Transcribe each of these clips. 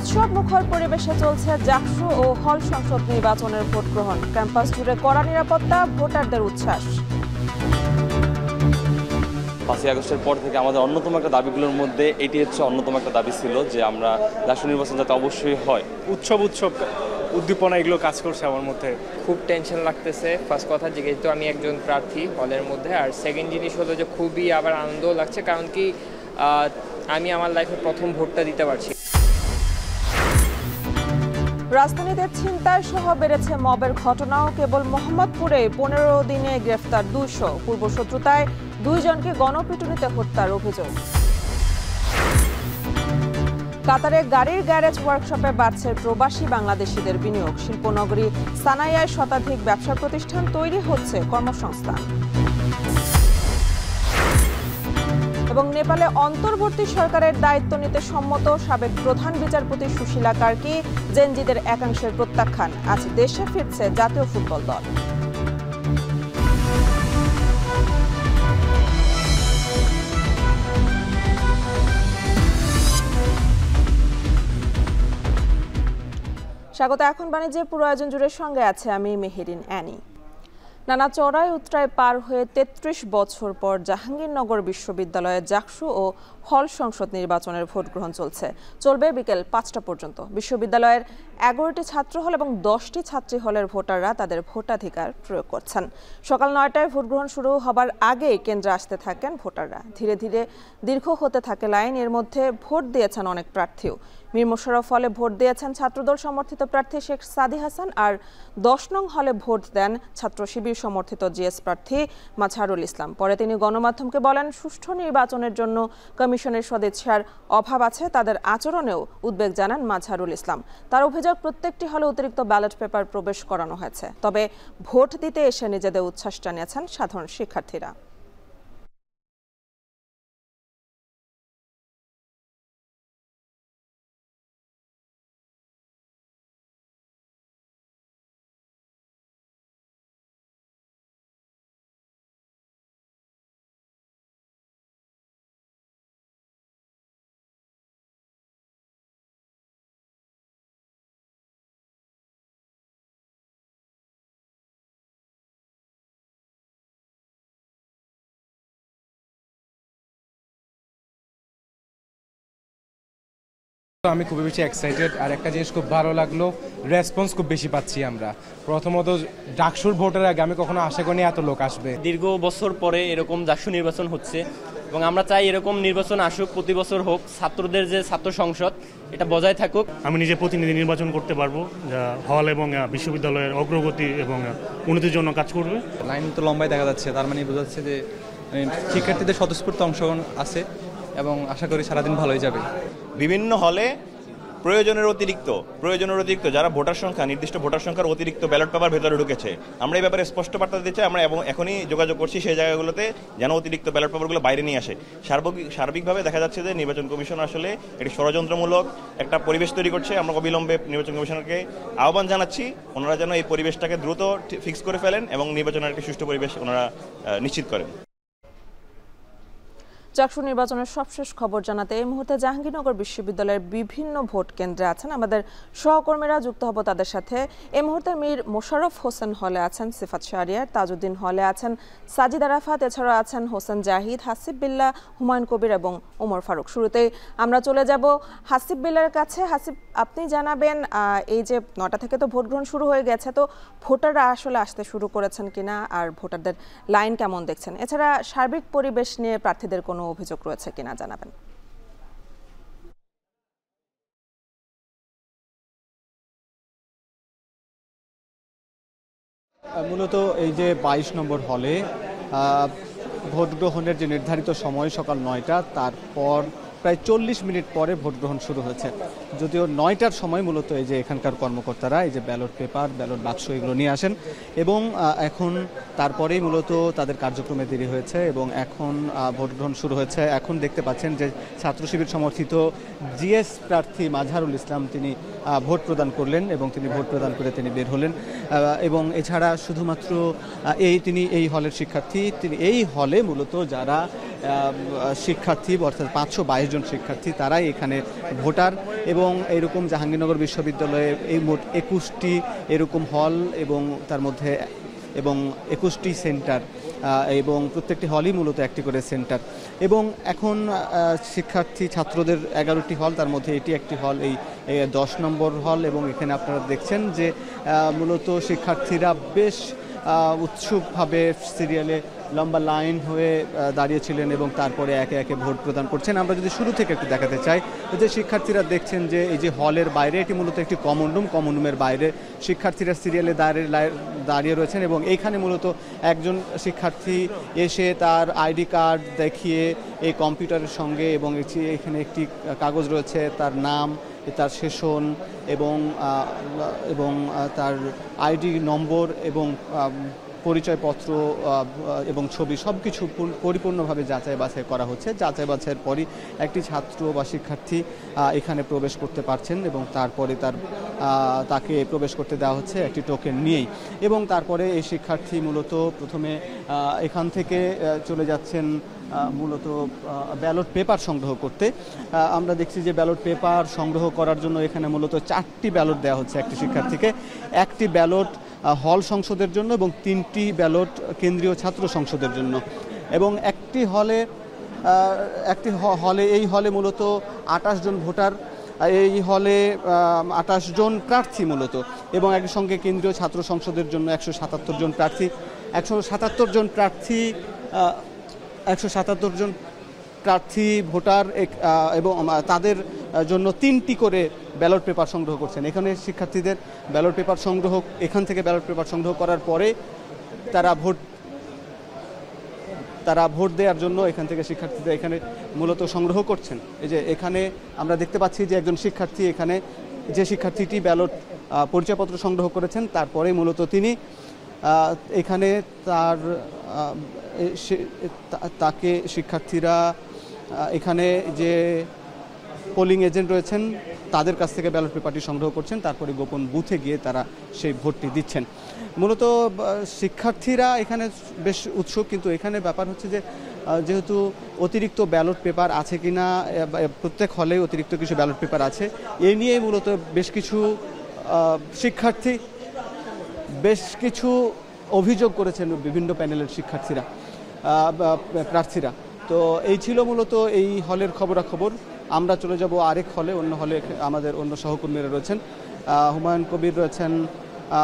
উৎসব মুখর পরিবেশে চলছে জাকসু ও হল সংসদ নির্বাচনের ভোট গ্রহণ। ক্যাম্পাস জুড়ে কড়া নিরাপত্তা, ভোটারদের উচ্ছ্বাস। 5ই আগস্টের পর থেকে আমাদের অন্যতম একটা দাবিগুলোর মধ্যে এটি হচ্ছে অন্যতম একটা দাবি ছিল যে আমরা জাকসু নির্বাচন যাতে অবশ্যই হয়। উৎসব উদ্দীপনা এগুলো কাজ করছে আমার মধ্যে। খুব টেনশন লাগতেছে ফার্স্ট কথা, যেহেতু আমি একজন প্রার্থী হলের মধ্যে। আর সেকেন্ড জিনিস হলো যে খুবই আবার আনন্দ লাগছে, কারণ কি আমি আমার লাইফে প্রথম ভোটটা দিতে পারছি। রাজধানীতে ছিনতাই সহ বেড়েছে মবের ঘটনাও। কেবল মোহাম্মদপুরে 15 দিনে গ্রেফতার 200। পূর্বশত্রুতায় 2 জনকে গণপিটুনিতে হত্যার অভিযোগ। কাতারে গাড়ির গ্যারেজ ওয়ার্কশপে বাড়ছে প্রবাসী বাংলাদেশিদের বিনিয়োগ। শিল্পনগরী সানাইয়ায় শতাধিক ব্যবসা প্রতিষ্ঠান তৈরি হচ্ছে কর্মসংস্থান। এবং নেপালে অন্তর্বর্তী সরকারের দায়িত্ব নিতে সম্মত সাবেক প্রধান বিচারপতি সুশীলা কার্কি। জেনজিদের একাংশের প্রত্যাখ্যান। আজ দেশে ফিরছে জাতীয় ফুটবল দল। স্বাগত। এখন বাণিজ্যের পুরো আয়োজন জুড়ে সঙ্গে আছে আমি মেহেরিন অ্যানি। নানা চড়াই উতরাই পার হয়ে 33 বছর পর জাহাঙ্গীরনগর বিশ্ববিদ্যালয়ে জাকসু ও হল সংসদ নির্বাচনের ভোট গ্রহণ চলবে বিকেল 5টা পর্যন্ত। বিশ্ববিদ্যালয়ের 11টি ছাত্র হল এবং 10টি ছাত্রী হলের ভোটাররা তাদের ভোটাধিকার প্রয়োগ করছেন। সকাল 9টায় ভোট গ্রহণ শুরু হবার আগেই কেন্দ্রে আসতে থাকেন ভোটাররা। ধীরে ধীরে দীর্ঘ হতে থাকে লাইন। এর মধ্যে ভোট দিয়েছেন অনেক প্রার্থীও। মীর মোশাররফ হলে ভোট দিয়েছেন ছাত্রদল সমর্থিত প্রার্থী শেখ সাদি হাসান। আর 10 নং হলে ভোট দেন ছাত্র শিবির সমর্থিত জিএস প্রার্থী মাঝহারুল ইসলাম। পরে তিনি গণমাধ্যমকে বলেন, সুষ্ঠু নির্বাচনের জন্য কমিশনের সদিচ্ছার অভাব আছে। তাদের আচরণেও উদ্বেগ জানান মাঝহারুল ইসলাম। তার অভিযোগ, প্রত্যেকটি হলে অতিরিক্ত ব্যালট পেপার প্রবেশ করানো হয়েছে। তবে ভোট দিতে এসে নিজেদের উচ্ছ্বাস জানিয়েছেন সাধারণ শিক্ষার্থীরা। আমি খুবই বেশি এক্সাইটেড। আর একটা জিনিস খুব ভালো লাগলো, রেসপন্স খুব বেশি পাচ্ছি আমরা। প্রথমত জাকসুর ভোটের আগে আমি কখনো আশা করিনি এত লোক আসবে। দীর্ঘ বছর পরে এরকম জাকসু নির্বাচন হচ্ছে এবং আমরা চাই এরকম নির্বাচন আসুক, প্রতি বছর হোক। ছাত্রদের যে ছাত্র সংসদ, এটা বজায় থাকুক। আমি নিজে প্রতিনিধি নির্বাচন করতে পারবো, যা হল এবং বিশ্ববিদ্যালয়ের অগ্রগতি এবং উন্নতির জন্য কাজ করবে। লাইন তো লম্বাই দেখা যাচ্ছে, তার মানে বোঝা যাচ্ছে যে শিক্ষার্থীদের স্বতঃস্ফূর্ত অংশগ্রহণ আছে এবং আশা করি সারাদিন ভালোই যাবে। বিভিন্ন হলে প্রয়োজনের অতিরিক্ত যারা ভোটার সংখ্যা, নির্দিষ্ট ভোটার সংখ্যার অতিরিক্ত ব্যালট পেপার ভেতরে ঢুকেছে। আমরা এই ব্যাপারে স্পষ্ট বার্তা দিতে চাই। আমরা এবং এখনই যোগাযোগ করছি সেই জায়গাগুলোতে যেন অতিরিক্ত ব্যালট পেপারগুলো বাইরে নিয়ে আসে। সার্বিকভাবে দেখা যাচ্ছে যে নির্বাচন কমিশন আসলে একটি ষড়যন্ত্রমূলক একটা পরিবেশ তৈরি করছে। আমরা অবিলম্বে নির্বাচন কমিশনকে আহ্বান জানাচ্ছি, ওনারা যেন এই পরিবেশটাকে দ্রুত ফিক্স করে ফেলেন এবং নির্বাচনের একটি সুষ্ঠু পরিবেশ ওনারা নিশ্চিত করেন। জাকসু নির্বাচনের সবশেষ খবর জানাতে এই মুহূর্তে জাহাঙ্গীরনগর বিশ্ববিদ্যালয়ের বিভিন্ন ভোট কেন্দ্রে আছেন আমাদের সহকর্মীরা। যুক্ত হব তাদের সাথে। এই মুহূর্তে মীর মোশাররফ হোসেন হলে আছেন সিফাত শাহরিয়ার, তাজউদ্দিন হলে আছেন সাজিদ আরাফাত, এছাড়া আছেন হোসেন জাহিদ, হাসিব বিল্লাহ, হুমায়ুন কবির এবং ওমর ফারুক। শুরুতেই আমরা চলে যাব হাসিব বিল্লাহর কাছে। হাসিব, আপনি জানাবেন, এই যে 9টা থেকে তো ভোট গ্রহণ শুরু হয়ে গেছে, তো ভোটাররা আসলে আসতে শুরু করেছেন কিনা আর ভোটারদের লাইন কেমন দেখছেন? এছাড়া সার্বিক পরিবেশ নিয়ে প্রার্থীদের কোনো অভিযোগ রয়েছে কিনা জানাবেন। মূলত এই যে 22 নম্বর হলে ভোট গ্রহণের যে নির্ধারিত সময় সকাল 9টা, তারপর প্রায় 40 মিনিট পরে ভোট গ্রহণ শুরু হয়েছে। যদিও 9টার সময় মূলত এই যে এখানকার কর্মকর্তারা এই যে ব্যালট পেপার, ব্যালট বাক্স এগুলো নিয়ে আসেন এবং এখন তারপরেই মূলত তাদের কার্যক্রমে দেরি হয়েছে এবং এখন ভোট গ্রহণ শুরু হয়েছে। এখন দেখতে পাচ্ছেন যে ছাত্র শিবির সমর্থিত জিএস প্রার্থী মাঝহারুল ইসলাম তিনি ভোট প্রদান করলেন এবং তিনি ভোট প্রদান করে তিনি বের হলেন। এবং এছাড়া শুধুমাত্র তিনি এই হলের শিক্ষার্থী, তিনি এই হলে মূলত যারা শিক্ষার্থী অর্থাৎ 522 জন শিক্ষার্থী, তারাই এখানে ভোটার। এবং এরকম জাহাঙ্গীরনগর বিশ্ববিদ্যালয়ে এই মোট 21টি এরকম হল এবং তার মধ্যে 21টি সেন্টার, এবং প্রত্যেকটি হলই মূলত একটি করে সেন্টার। এবং এখন শিক্ষার্থী ছাত্রদের 11টি হল, তার মধ্যে এটি একটি হল, এই 10 নম্বর হল। এবং এখানে আপনারা দেখছেন যে মূলত শিক্ষার্থীরা বেশ উৎসুকভাবে সিরিয়ালে লম্বা লাইন হয়ে দাঁড়িয়েছিলেন এবং তারপরে একে একে ভোট প্রদান করছেন। আমরা যদি শুরু থেকে একটু দেখাতে চাই যে শিক্ষার্থীরা দেখছেন যে এই যে হলের বাইরে, এটি মূলত একটি কমন রুমের বাইরে শিক্ষার্থীরা সিরিয়ালে দাঁড়িয়ে রয়েছেন। এবং এইখানে মূলত একজন শিক্ষার্থী এসে তার আইডি কার্ড দেখিয়ে এই কম্পিউটারের সঙ্গে, এবং এখানে একটি কাগজ রয়েছে তার নাম, তার সেশন এবং তার আইডি নম্বর এবং পরিচয়পত্র এবং ছবি সব কিছু পরিপূর্ণভাবে যাচাই বাছাই করা হচ্ছে। যাচাই বাছাইয়ের পরই একটি ছাত্র বা শিক্ষার্থী এখানে প্রবেশ করতে পারছেন এবং তারপরে তাকে প্রবেশ করতে দেওয়া হচ্ছে একটি টোকেন নিয়েই। এবং তারপরে এই শিক্ষার্থী মূলত প্রথমে এখান থেকে চলে যাচ্ছেন মূলত ব্যালট পেপার সংগ্রহ করতে। আমরা দেখছি যে ব্যালট পেপার সংগ্রহ করার জন্য এখানে মূলত 4টি ব্যালট দেওয়া হচ্ছে একটি শিক্ষার্থীকে। একটি ব্যালট হল সংসদের জন্য এবং 3টি ব্যালট কেন্দ্রীয় ছাত্র সংসদের জন্য। এবং এই হলে মূলত 28 জন ভোটার, এই হলে 28 জন প্রার্থী মূলত, এবং একই সঙ্গে কেন্দ্রীয় ছাত্র সংসদের জন্য 177 জন প্রার্থী। 177 জন প্রার্থী ভোটার এবং তাদের জন্য 3টি করে ব্যালট পেপার সংগ্রহ করছেন। এখানে শিক্ষার্থীদের ব্যালট পেপার সংগ্রহ, এখান থেকে ব্যালট পেপার সংগ্রহ করার পরে তারা ভোট দেওয়ার জন্য এখান থেকে শিক্ষার্থীদের এখানে মূলত সংগ্রহ করছেন। এই যে এখানে আমরা দেখতে পাচ্ছি যে একজন শিক্ষার্থী, এখানে যে শিক্ষার্থীটি ব্যালট পরিচয়পত্র সংগ্রহ করেছেন, তারপরে মূলত তিনি এখানে তাকে শিক্ষার্থীরা এখানে যে পোলিং এজেন্ট রয়েছেন তাদের কাছ থেকে ব্যালট পেপারটি সংগ্রহ করছেন, তারপরে গোপন বুথে গিয়ে তারা সেই ভোটটি দিচ্ছেন। মূলত শিক্ষার্থীরা এখানে বেশ উৎসুক, কিন্তু এখানে ব্যাপার হচ্ছে যে যেহেতু অতিরিক্ত ব্যালট পেপার আছে কিনা, প্রত্যেক হলে অতিরিক্ত কিছু ব্যালট পেপার আছে, এই নিয়ে মূলত বেশ কিছু শিক্ষার্থী বেশ কিছু অভিযোগ করেছেন বিভিন্ন প্যানেলের প্রার্থীরা। তো এই ছিল মূলত এই হলের খবরাখবর। আমরা চলে যাব আরেক হলে, অন্য হলে আমাদের অন্য সহকর্মীরা রয়েছেন, হুমায়ুন কবির রয়েছেন,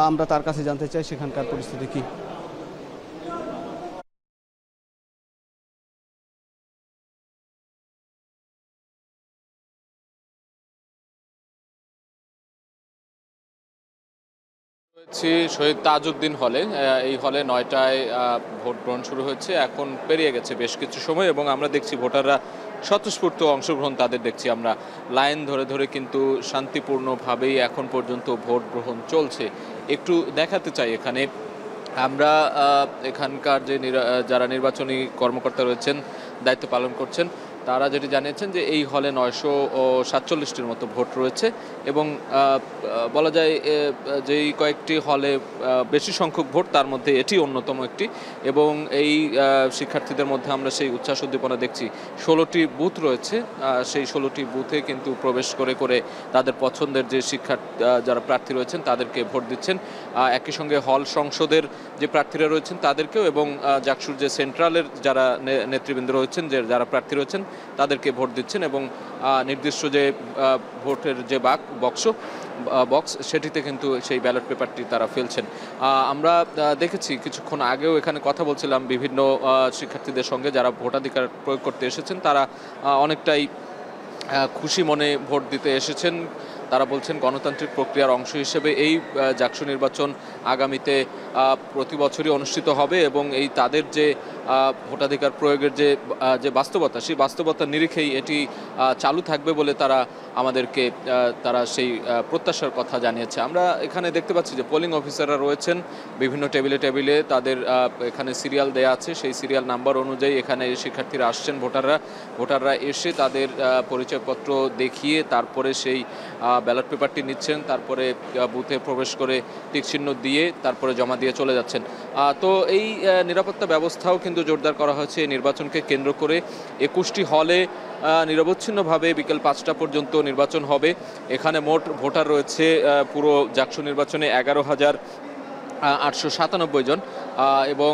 আমরা তার কাছে জানতে চাই সেখানকার পরিস্থিতি কি। শহীদ তাজউদ্দিন হলে, এই হলে 9টায় ভোট গ্রহণ শুরু হয়েছে। এখন পেরিয়ে গেছে বেশ কিছু সময় এবং আমরা দেখছি ভোটাররা স্বতঃস্ফূর্ত অংশগ্রহণ তাদের দেখছি। আমরা লাইন ধরে ধরে কিন্তু শান্তিপূর্ণভাবেই এখন পর্যন্ত ভোট গ্রহণ চলছে। একটু দেখাতে চাই এখানে আমরা এখানকার যারা নির্বাচনী কর্মকর্তা রয়েছেন, দায়িত্ব পালন করছেন, তারা যেটি জানিয়েছেন যে এই হলে 947টির মতো ভোট রয়েছে এবং বলা যায় যেই কয়েকটি হলে বেশি সংখ্যক ভোট, তার মধ্যে এটি অন্যতম একটি। এবং এই শিক্ষার্থীদের মধ্যে আমরা সেই উচ্ছ্বাস উদ্দীপনা দেখছি। 16টি বুথ রয়েছে, সেই 16টি বুথে কিন্তু প্রবেশ করে তাদের পছন্দের যে যারা প্রার্থী রয়েছেন তাদেরকে ভোট দিচ্ছেন। একই সঙ্গে হল সংসদের যে প্রার্থীরা রয়েছেন তাদেরকেও, এবং জাকসুর যে সেন্ট্রালের যারা নেতৃবৃন্দ রয়েছেন, যারা প্রার্থী রয়েছেন তাদেরকে ভোট দিচ্ছেন এবং নির্দিষ্ট যে ভোটের যে বক্স সেটিতে কিন্তু সেই ব্যালট পেপারটি তারা ফেলছেন। আমরা দেখেছি কিছুক্ষণ আগেও এখানে কথা বলছিলাম বিভিন্ন শিক্ষার্থীদের সঙ্গে যারা ভোটাধিকার প্রয়োগ করতে এসেছেন, তারা অনেকটাই খুশি মনে ভোট দিতে এসেছেন। তারা বলছেন গণতান্ত্রিক প্রক্রিয়ার অংশ হিসেবে এই জাকসু নির্বাচন আগামীতে প্রতি বছরই অনুষ্ঠিত হবে এবং এই তাদের যে ভোটাধিকার প্রয়োগের যে বাস্তবতা, সেই বাস্তবতার নিরিখেই এটি চালু থাকবে বলে আমাদেরকে তারা সেই প্রত্যাশার কথা জানিয়েছে। আমরা এখানে দেখতে পাচ্ছি যে পোলিং অফিসাররা রয়েছেন বিভিন্ন টেবিলে, তাদের এখানে সিরিয়াল দেয়া আছে, সেই সিরিয়াল নাম্বার অনুযায়ী এখানে শিক্ষার্থীরা আসছেন। ভোটাররা এসে তাদের পরিচয়পত্র দেখিয়ে তারপরে সেই ব্যালট পেপারটি নিচ্ছেন, তারপরে বুথে প্রবেশ করে টিকচিহ্ন দিয়ে তারপরে জমা দিয়ে চলে যাচ্ছেন। তো এই নিরাপত্তা ব্যবস্থাও কিন্তু জোরদার করা হয়েছে এই নির্বাচনকে কেন্দ্র করে। 21টি হলে নিরবচ্ছিন্নভাবে বিকেল 5টা পর্যন্ত নির্বাচন হবে। এখানে মোট ভোটার রয়েছে পুরো জাকসু নির্বাচনে 11,897 জন এবং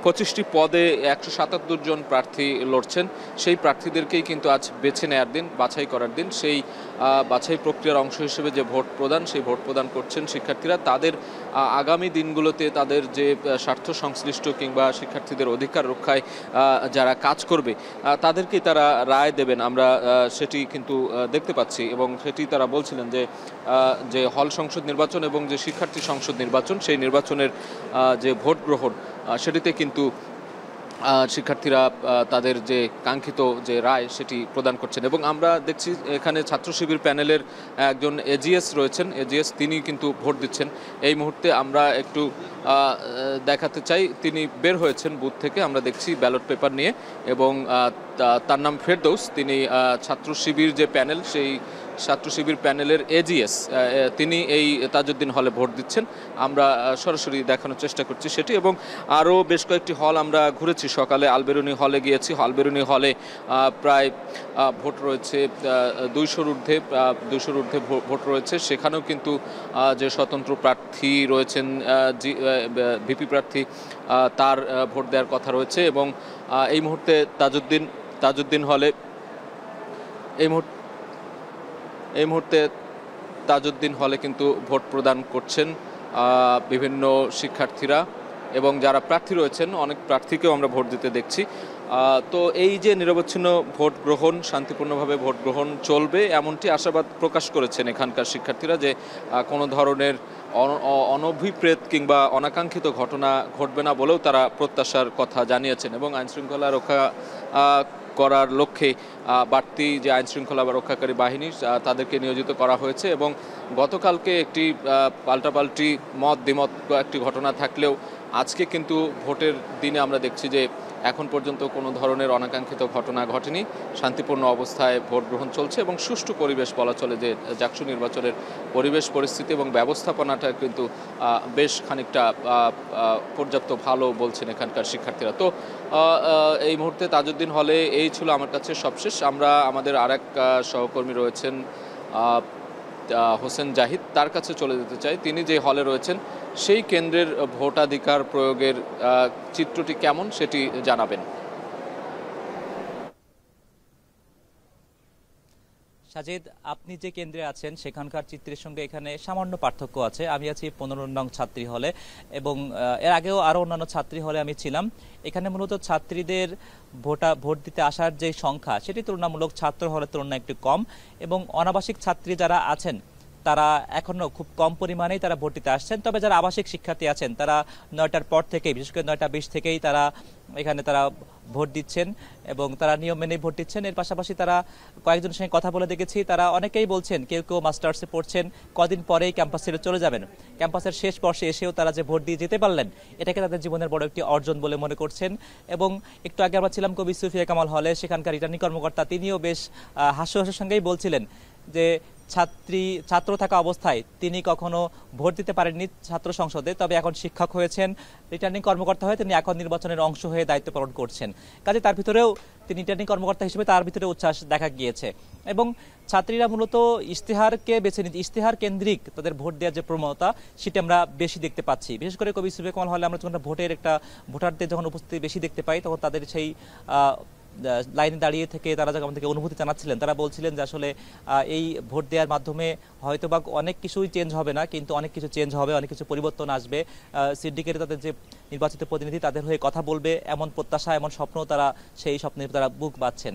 25টি পদে 177 জন প্রার্থী লড়ছেন। সেই প্রার্থীদেরকেই কিন্তু আজ বেছে নেওয়ার দিন, বাছাই করার দিন। সেই বাছাই প্রক্রিয়ার অংশ হিসেবে যে ভোট প্রদান, সেই ভোট প্রদান করছেন শিক্ষার্থীরা। তাদের আগামী দিনগুলোতে তাদের যে স্বার্থ সংশ্লিষ্ট কিংবা শিক্ষার্থীদের অধিকার রক্ষায় যারা কাজ করবে তাদেরকেই তারা রায় দেবেন, আমরা সেটি কিন্তু দেখতে পাচ্ছি। এবং সেটি তারা বলছিলেন যে হল সংসদ নির্বাচন এবং যে শিক্ষার্থী সংসদ নির্বাচন, সেই নির্বাচনের যে ভোট গ্রহণ সেটিতে কিন্তু শিক্ষার্থীরা তাদের যে কাঙ্ক্ষিত যে রায় সেটি প্রদান করছেন। এবং আমরা দেখছি এখানে ছাত্র শিবির প্যানেলের একজন এজিএস রয়েছেন, এজিএস তিনি কিন্তু ভোট দিচ্ছেন। এই মুহূর্তে আমরা একটু দেখাতে চাই, তিনি বের হয়েছেন বুথ থেকে, আমরা দেখছি ব্যালট পেপার নিয়ে। এবং তার নাম ফেরদৌস, তিনি ছাত্র শিবির যে প্যানেল, সেই ছাত্র শিবির প্যানেলের এজিএস, তিনি এই তাজউদ্দিন হলে ভোট দিচ্ছেন। আমরা সরাসরি দেখানোর চেষ্টা করছি সেটি। এবং আরও বেশ কয়েকটি হল আমরা ঘুরেছি, সকালে আলবেরুনি হলে গিয়েছি। আলবেরুনি হলে প্রায় ভোট রয়েছে 200-র ঊর্ধ্বে ভোট রয়েছে। সেখানেও কিন্তু যে স্বতন্ত্র প্রার্থী রয়েছেন, ভিপি প্রার্থী, তার ভোট দেওয়ার কথা রয়েছে। এবং এই মুহূর্তে তাজউদ্দিন হলে এই মুহূর্তে তাজউদ্দিন হলে কিন্তু ভোট প্রদান করছেন বিভিন্ন শিক্ষার্থীরা এবং যারা প্রার্থী রয়েছেন, অনেক প্রার্থীকেও আমরা ভোট দিতে দেখছি। তো এই যে নিরবচ্ছিন্ন ভোট গ্রহণ, শান্তিপূর্ণভাবে ভোট গ্রহণ চলবে এমনটি আশাবাদ প্রকাশ করেছেন এখানকার শিক্ষার্থীরা, যে কোনো ধরনের অনভিপ্রেত কিংবা অনাকাঙ্ক্ষিত ঘটনা ঘটবে না বলেও তারা প্রত্যাশার কথা জানিয়েছেন। এবং আইনশৃঙ্খলা রক্ষা করার লক্ষ্যে বাড়তি যে আইনশৃঙ্খলা রক্ষাকারী বাহিনী তাদেরকে নিয়োজিত করা হয়েছে। এবং গতকালকে একটি পাল্টাপাল্টি দ্বিমত একটি ঘটনা থাকলেও আজকে কিন্তু ভোটের দিনে আমরা দেখছি যে এখন পর্যন্ত কোনো ধরনের অনাকাঙ্ক্ষিত ঘটনা ঘটেনি। শান্তিপূর্ণ অবস্থায় ভোট গ্রহণ চলছে এবং সুষ্ঠু পরিবেশ, বলা চলে যে জাকসু নির্বাচনের পরিবেশ পরিস্থিতি এবং ব্যবস্থাপনাটা কিন্তু বেশ খানিকটা পর্যাপ্ত ভালো বলছেন এখানকার শিক্ষার্থীরা। তো এই মুহূর্তে তাজউদ্দিন হলে এই ছিল আমার কাছে সবশেষ। আমরা আমাদের আরেক সহকর্মী রয়েছেন হোসেন জাহিদ, তার কাছে চলে যেতে চাই। তিনি যে হলে রয়েছেন সেই কেন্দ্রের ভোটাধিকার প্রয়োগের চিত্রটি কেমন সেটি জানাবেন। সাজিদ, আপনি যে কেন্দ্রে আছেন সেখানকার চিত্রের সঙ্গে এখানে সামান্য পার্থক্য আছে। আমি আছি 15 নং ছাত্রী হলে এবং এর আগেও আরও অন্যান্য ছাত্রী হলে আমি ছিলাম। এখানে মূলত ছাত্রীদের ভোট দিতে আসার যে সংখ্যা সেটি তুলনামূলক ছাত্র হলের তুলনায় একটু কম এবং অনাবাসিক ছাত্রী যারা আছেন তারা এখনও খুব কম পরিমাণেই তারা ভোট দিতে আসছেন। তবে যারা আবাসিক শিক্ষার্থী আছেন তারা 9টার পর থেকেই, বিশেষ করে 9টা 20 থেকেই তারা এখানে ভোট দিচ্ছেন এবং তারা নিয়ম মেনেই ভোট দিচ্ছেন। এর পাশাপাশি তারা কয়েকজনের সঙ্গে কথা বলে দেখেছি, তারা অনেকেই বলছেন, কেউ মাস্টার্সে পড়ছেন, কদিন পরেই ক্যাম্পাস ছেড়ে চলে যাবেন। ক্যাম্পাসের শেষ বর্ষে এসেও তারা যে ভোট দিয়ে যেতে পারলেন এটাকে তাদের জীবনের বড় একটি অর্জন বলে মনে করছেন। এবং একটু আগে আমরা ছিলাম কবি সুফিয়া কামাল হলে, সেখানকার রিটার্নিং কর্মকর্তা তিনিও বেশ হাস্যের সঙ্গেই বলছিলেন যে ছাত্র থাকা অবস্থায় তিনি কখনো ভোট দিতে পারেননি ছাত্র সংসদে, তবে এখন শিক্ষক হয়েছেন, রিটার্নিং কর্মকর্তা হয়ে তিনি এখন নির্বাচনের অংশ হয়ে দায়িত্ব পালন করছেন। কাজে তার ভিতরেও তিনি রিটার্নিং কর্মকর্তা হিসেবে তার ভিতরে উচ্ছ্বাস দেখা গিয়েছে। এবং ছাত্রীরা মূলত ইশতেহারকে বেছে নিতে, ইশতেহার কেন্দ্রিক তাদের ভোট দেওয়ার যে প্রবণতা সেটি আমরা বেশি দেখতে পাচ্ছি। বিশেষ করে কবি সুফিয়া কামাল হলে আমরা যখন ভোটারদের যখন উপস্থিতি বেশি দেখতে পাই তখন তাদের সেই লাইনে দাঁড়িয়ে থেকে তারা যখন আমাদেরকে অনুভূতি জানাচ্ছিলেন, তারা বলছিলেন যে আসলে এই ভোট দেওয়ার মাধ্যমে হয়তোবা অনেক কিছুই চেঞ্জ হবে না, কিন্তু অনেক কিছু চেঞ্জ হবে, অনেক কিছু পরিবর্তন আসবে। সিন্ডিকেটে তাদের যে নির্বাচিত প্রতিনিধি তাদের হয়ে কথা বলবে এমন প্রত্যাশা, এমন স্বপ্ন তারা সেই স্বপ্নে তারা বুক বাঁধছেন।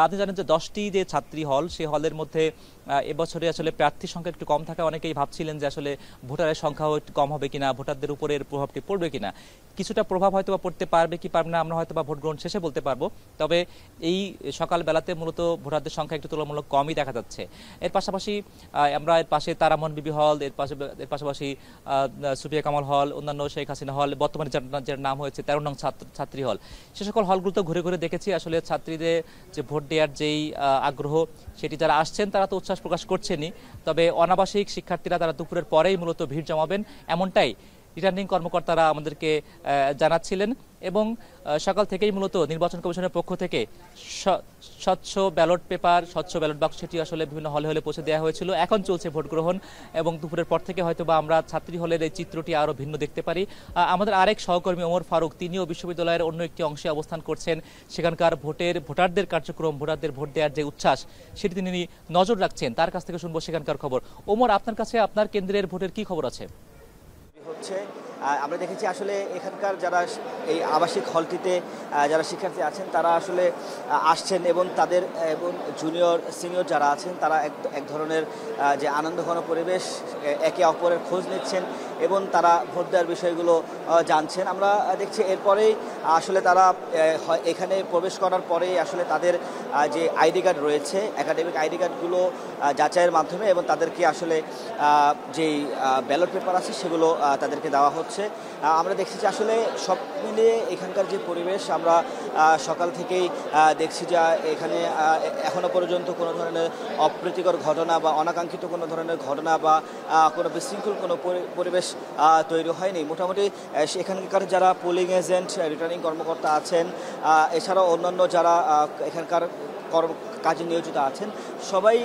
আপনি জানেন যে 10টি যে ছাত্রী হল, সেই হলের মধ্যে এবছরে আসলে প্রার্থীর সংখ্যা একটু কম থাকা অনেকেই ভাবছিলেন যে আসলে ভোটারের সংখ্যাও একটু কম হবে কিনা, ভোটারদের উপরে এর প্রভাবটি পড়বে কিনা। কিছুটা প্রভাব হয়তো বা পড়তে পারবে কি পারবে না আমরা হয়তো বা ভোট গ্রহণ শেষে বলতে পারবো। তবে এই সকালবেলাতে মূলত ভোটারদের সংখ্যা একটু তুলনামূলক কমই দেখা যাচ্ছে। এর পাশাপাশি আমরা এর পাশে তারামন বিবি হল, এর পাশাপাশি সুফিয়া কামাল হল, অন্যান্য শেখ হাসিনা হল, বর্তমানে যার নাম হয়েছে 13 নং ছাত্রী হল, সে সকল হলগুলোতে ঘুরে ঘুরে দেখেছি আসলে ছাত্রীদের যে ভোট দেওয়ার যেই আগ্রহ সেটি যারা আসছেন তারা তো উচ্ছ্বাস প্রকাশ করছেনই, তবে অনাবাসিক শিক্ষার্থীরা তারা দুপুরের পরেই মূলত ভিড় জমাবেন এমনটাই রিটার্নিং কর্মকর্তারা আমাদেরকে জানাচ্ছিলেন। এবং সকাল থেকেই মূলত নির্বাচন কমিশনের পক্ষ থেকে স্বচ্ছ ব্যালট পেপার, স্বচ্ছ ব্যালট বাক্স সেটি আসলে বিভিন্ন হলে হলে পৌঁছে দেওয়া হয়েছিল। এখন চলছে ভোট গ্রহণ এবং দুপুরের পর থেকে হয়তো বা আমরা ছাত্রী হলের এই চিত্রটি আরও ভিন্ন দেখতে পারি। আমাদের আরেক সহকর্মী ওমর ফারুক, তিনিও বিশ্ববিদ্যালয়ের অন্য একটি অংশে অবস্থান করছেন। সেখানকার ভোটারদের কার্যক্রম, ভোটারদের ভোট দেওয়ার যে উচ্ছ্বাস সেটি তিনি নজর রাখছেন। তার কাছ থেকে শুনবো সেখানকার খবর। ওমর, আপনার কাছে আপনার কেন্দ্রের ভোটের কি খবর আছে? হচ্ছে আমরা দেখেছি আসলে এখানকার যারা এই আবাসিক হলটিতে যারা শিক্ষার্থী আছেন তারা আসলে আসছেন এবং তাদের এবং জুনিয়র সিনিয়র যারা আছেন তারা এক ধরনের যে আনন্দঘন পরিবেশ, একে অপরের খোঁজ নিচ্ছেন এবং তারা ভোট দেওয়ার বিষয়গুলো জানছেন। আমরা দেখছি এরপরেই আসলে তারা এখানে প্রবেশ করার পরেই আসলে তাদের যে আইডি কার্ড রয়েছে, একাডেমিক আইডি কার্ডগুলো যাচাইয়ের মাধ্যমে এবং তাদেরকে আসলে যেই ব্যালট পেপার আছে সেগুলো তাদেরকে দেওয়া হচ্ছে। আমরা দেখছি যে আসলে সব মিলিয়ে এখানকার যে পরিবেশ, আমরা সকাল থেকেই দেখছি যে এখানে এখনো পর্যন্ত কোনো ধরনের অপ্রীতিকর ঘটনা বা অনাকাঙ্ক্ষিত কোনো ধরনের ঘটনা বা কোনো বিশৃঙ্খল কোনো পরিবেশ তৈরি হয়নি। মোটামুটি এখানকার যারা পোলিং এজেন্ট, রিটার্নিং কর্মকর্তা আছেন, এছাড়াও অন্যান্য যারা এখানকার কাজে নিয়োজিত আছেন, সবাই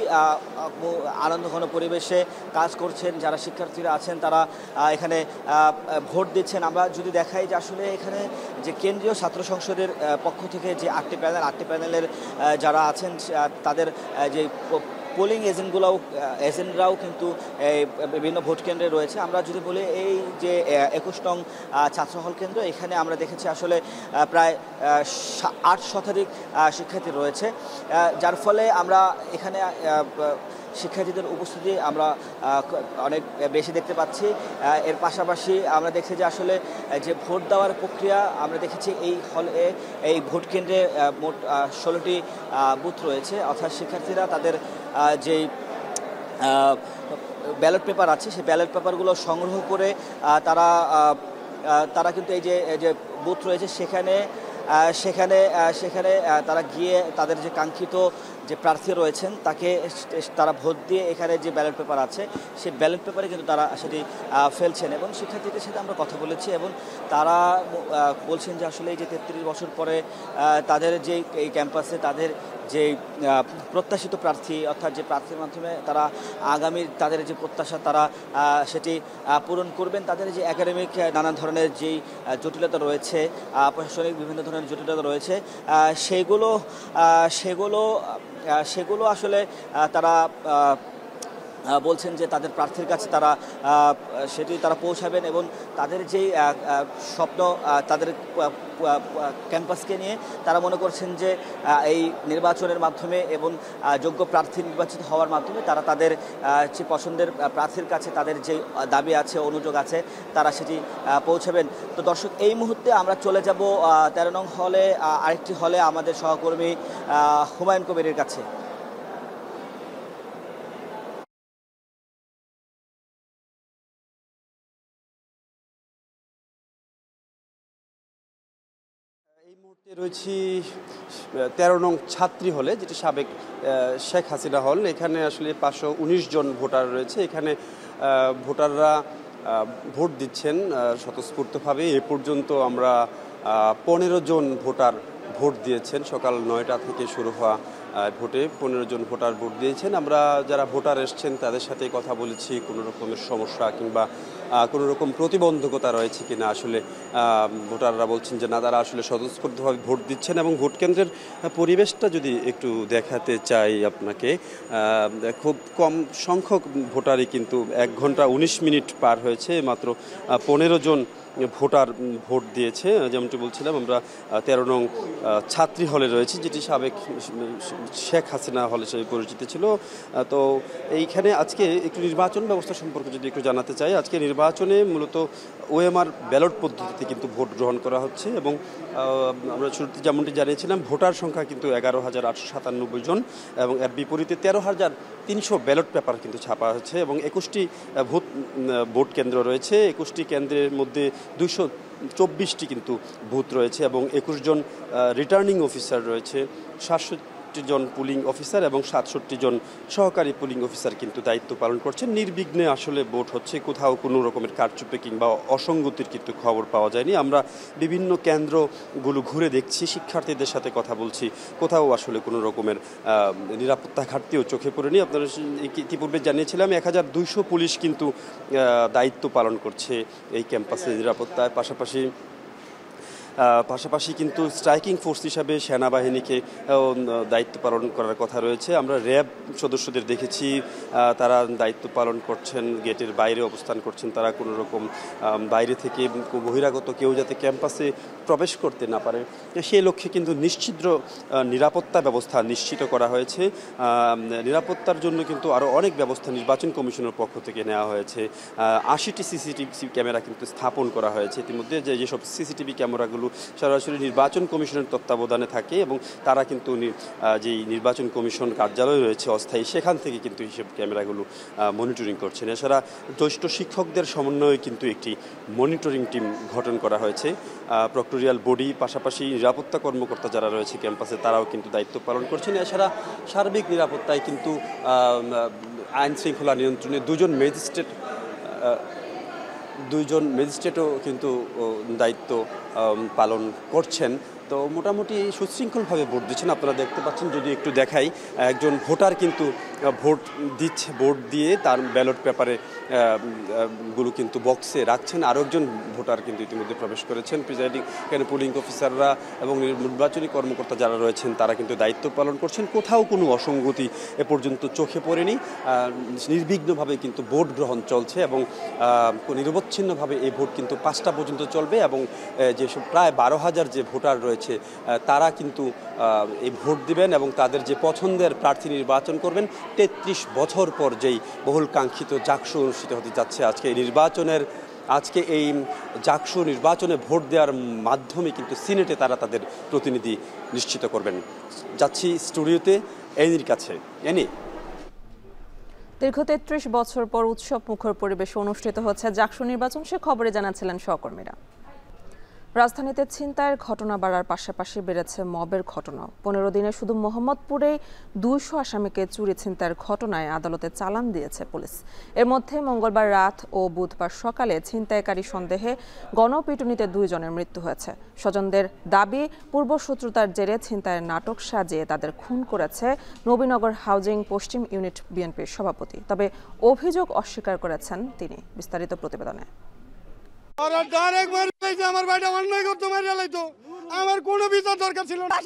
আনন্দঘন পরিবেশে কাজ করছেন। যারা শিক্ষার্থীরা আছেন তারা এখানে ভোট দিচ্ছেন। আমরা যদি দেখাই যে আসলে এখানে যে কেন্দ্রীয় ছাত্র সংসদের পক্ষ থেকে যে 8টি প্যানেলের যারা আছেন তাদের যে পোলিং এজেন্টরাও কিন্তু বিভিন্ন ভোট কেন্দ্রে রয়েছে। আমরা যদি বলি এই যে 21 নং ছাত্র হল কেন্দ্র, এখানে আমরা দেখেছি আসলে প্রায় 8 শতাধিক শিক্ষার্থী রয়েছে, যার ফলে আমরা এখানে শিক্ষার্থীদের উপস্থিতি আমরা অনেক বেশি দেখতে পাচ্ছি। এর পাশাপাশি আমরা দেখছি যে আসলে যে ভোট দেওয়ার প্রক্রিয়া, আমরা দেখেছি এই হলে এই ভোট কেন্দ্রে মোট 16টি বুথ রয়েছে, অর্থাৎ শিক্ষার্থীরা তাদের যেই ব্যালট পেপার আছে সেই ব্যালট পেপারগুলো সংগ্রহ করে তারা কিন্তু এই যে বুথ রয়েছে সেখানে তারা গিয়ে তাদের যে কাঙ্ক্ষিত যে প্রার্থী রয়েছেন তারা ভোট দিয়ে এখানে যে ব্যালট পেপার আছে সেই ব্যালট পেপারে কিন্তু তারা সেটি ফেলছেন। এবং শিক্ষার্থীদের সাথে আমরা কথা বলেছি এবং তারা বলছেন যে আসলে এই যে 33 বছর পরে তাদের যে এই ক্যাম্পাসে তাদের যে প্রত্যাশিত প্রার্থী, অর্থাৎ যে প্রার্থীর মাধ্যমে তারা আগামী তাদের যে প্রত্যাশা তারা সেটি পূরণ করবেন। তাদের যে একাডেমিক নানান ধরনের যেই জটিলতা রয়েছে, প্রশাসনিক বিভিন্ন ধরনের জটিলতা রয়েছে, সেগুলো আসলে তারা বলছেন যে তাদের প্রার্থীর কাছে সেটি তারা পৌঁছাবেন এবং তাদের যেই স্বপ্ন তাদের ক্যাম্পাসকে নিয়ে তারা মনে করছেন যে এই নির্বাচনের মাধ্যমে এবং যোগ্য প্রার্থী নির্বাচিত হওয়ার মাধ্যমে তারা তাদের যে পছন্দের প্রার্থীর কাছে তাদের যে দাবি আছে, অনুযোগ আছে, তারা সেটি পৌঁছাবেন। তো দর্শক, এই মুহূর্তে আমরা চলে যাব 13 নং হলে, আরেকটি হলে আমাদের সহকর্মী হুমায়ুন কবিরের কাছে। এই মুহূর্তে রয়েছি 13 নং ছাত্রী হলে, যেটি সাবেক শেখ হাসিনা হল। এখানে আসলে 519 জন ভোটার রয়েছে। এখানে ভোটাররা ভোট দিচ্ছেন স্বতঃস্ফূর্তভাবে। এ পর্যন্ত আমরা 15 জন ভোটার ভোট দিয়েছেন। সকাল 9টা থেকে শুরু হওয়া ভোটে 15 জন ভোটার ভোট দিয়েছেন। আমরা যারা ভোটার এসছেন তাদের সাথে কথা বলেছি, কোনো রকমের সমস্যা কিংবা কোনো রকম প্রতিবন্ধকতা রয়েছে কিনা। আসলে ভোটাররা বলছেন যে না, তারা আসলে স্বতঃস্ফূর্তভাবে ভোট দিচ্ছেন। এবং ভোট কেন্দ্রের পরিবেশটা যদি একটু দেখাতে চাই আপনাকে, খুব কম সংখ্যক ভোটারই কিন্তু 1 ঘন্টা 19 মিনিট পার হয়েছে, মাত্র 15 জন ভোটার ভোট দিয়েছে। যেমনটি বলছিলাম, আমরা 13 নং ছাত্রী হলে রয়েছে, যেটি সাবেক শেখ হাসিনা হল হিসেবে পরিচিত ছিল। তো এইখানে আজকে একটু নির্বাচন ব্যবস্থা সম্পর্কে যদি একটু জানাতে চাই, আজকে নির্বাচনে মূলত ওএমআর ব্যালট পদ্ধতিতে কিন্তু ভোট গ্রহণ করা হচ্ছে। এবং আমরা শুরুতে যেমনটি জানিয়েছিলাম, ভোটার সংখ্যা কিন্তু 11,897 জন এবং এর বিপরীতে 13,300 ব্যালট পেপার কিন্তু ছাপা হচ্ছে। এবং 21টি ভোট কেন্দ্র রয়েছে। 21টি কেন্দ্রের মধ্যে 224টি কিন্তু বুথ রয়েছে এবং 21 জন রিটার্নিং অফিসার রয়েছে। 65 জন পুলিং অফিসার এবং 67 জন সহকারী পুলিং অফিসার কিন্তু দায়িত্ব পালন করছেন। নির্বিঘ্নে আসলে ভোট হচ্ছে, কোথাও কোনো রকমের কারচুপি কিংবা অসঙ্গতির কিন্তু খবর পাওয়া যায়নি। আমরা বিভিন্ন কেন্দ্রগুলো ঘুরে দেখছি, শিক্ষার্থীদের সাথে কথা বলছি, কোথাও আসলে কোনো রকমের নিরাপত্তা ঘাটতিও চোখে পড়েনি। আপনারা ইতিপূর্বে জানিয়েছিলাম 1200 পুলিশ কিন্তু দায়িত্ব পালন করছে এই ক্যাম্পাসের নিরাপত্তায়। পাশাপাশি কিন্তু স্ট্রাইকিং ফোর্স হিসাবে সেনাবাহিনীকে দায়িত্ব পালন করার কথা রয়েছে। আমরা র্যাব সদস্যদের দেখেছি, তারা দায়িত্ব পালন করছেন, গেটের বাইরে অবস্থান করছেন। তারা কোনো রকম বাইরে থেকে বহিরাগত কেউ যাতে ক্যাম্পাসে প্রবেশ করতে না পারে সেই লক্ষ্যে কিন্তু নিশ্চিদ্র নিরাপত্তা ব্যবস্থা নিশ্চিত করা হয়েছে। নিরাপত্তার জন্য কিন্তু আরও অনেক ব্যবস্থা নির্বাচন কমিশনের পক্ষ থেকে নেওয়া হয়েছে। 80টি সিসিটিভি ক্যামেরা কিন্তু স্থাপন করা হয়েছে ইতিমধ্যে। যেসব সিসিটিভি ক্যামেরাগুলো সরাসরি নির্বাচন কমিশনের তত্ত্বাবধানে থাকে এবং তারা কিন্তু যেই নির্বাচন কমিশন কার্যালয় রয়েছে অস্থায়ী, সেখান থেকে কিন্তু এইসব ক্যামেরাগুলো মনিটরিং করছেন। এছাড়া জ্যেষ্ঠ শিক্ষকদের সমন্বয়ে কিন্তু একটি মনিটরিং টিম গঠন করা হয়েছে। প্রক্টোরিয়াল বডি পাশাপাশি নিরাপত্তা কর্মকর্তা যারা রয়েছে ক্যাম্পাসে তারাও কিন্তু দায়িত্ব পালন করছেন। এছাড়া সার্বিক নিরাপত্তায় কিন্তু আইন শৃঙ্খলা নিয়ন্ত্রণে দুজন ম্যাজিস্ট্রেটও কিন্তু দায়িত্ব পালন করছেন। তো মোটামুটি সুশৃঙ্খলভাবে ভোট দিচ্ছেন, আপনারা দেখতে পাচ্ছেন। যদি একটু দেখাই, একজন ভোটার কিন্তু ভোট দিয়ে তার ব্যালট পেপারে গুলো কিন্তু বক্সে রাখছেন। আরও একজন ভোটার কিন্তু ইতিমধ্যে প্রবেশ করেছেন। প্রিজাইডিং এখানে পুলিং অফিসাররা এবং নির্বাচনী কর্মকর্তা যারা রয়েছেন তারা কিন্তু দায়িত্ব পালন করছেন। কোথাও কোনো অসঙ্গতি এ পর্যন্ত চোখে পড়েনি। নির্বিঘ্নভাবে কিন্তু ভোট গ্রহণ চলছে এবং নিরবচ্ছিন্নভাবে এই ভোট কিন্তু 5টা পর্যন্ত চলবে এবং যেসব প্রায় 12,000 যে ভোটার রয়েছে তারা কিন্তু এই ভোট দিবেন এবং তাদের যে পছন্দের প্রার্থী নির্বাচন করবেন। 33 বছর পর যেই বহুল কাঙ্ক্ষিত জাকসু অনুষ্ঠিত হতে যাচ্ছে আজকে এই জাকসু নির্বাচনে ভোট দেওয়ার মাধ্যমে কিন্তু সিনেটে তারা তাদের প্রতিনিধি নিশ্চিত করবেন। যাচ্ছি স্টুডিওতে এনির কাছে। এনি, দীর্ঘ 33 বছর পর উৎসব মুখর পরিবেশে অনুষ্ঠিত হচ্ছে জাকসু নির্বাচন, সে খবরে জানাচ্ছিলেন সহকর্মীরা। রাজধানীতে ছিনতাইয়ের ঘটনা বাড়ার পাশাপাশি বেড়েছে মবের ঘটনা। 15 দিনে শুধু মোহাম্মদপুরে 200 আসামিকে চুরি ছিনতাইয়ের ঘটনায় আদালতে চালান দিয়েছে পুলিশ। এর মধ্যে মঙ্গলবার রাত ও বুধবার সকালে ছিনতাইকারী সন্দেহে গণপিটুনিতে 2 জনের মৃত্যু হয়েছে। স্বজনদের দাবি, পূর্বশত্রুতার জেরে ছিনতাইয়ের নাটক সাজিয়ে তাদের খুন করেছে নবীনগর হাউজিং পশ্চিম ইউনিট বিএনপির সভাপতি। তবে অভিযোগ অস্বীকার করেছেন তিনি। বিস্তারিত প্রতিবেদনে। আমার ভাইটা অন্যায় করতো, মারিয়া লাইতো, আমার কোনো বিচার দরকার ছিল না।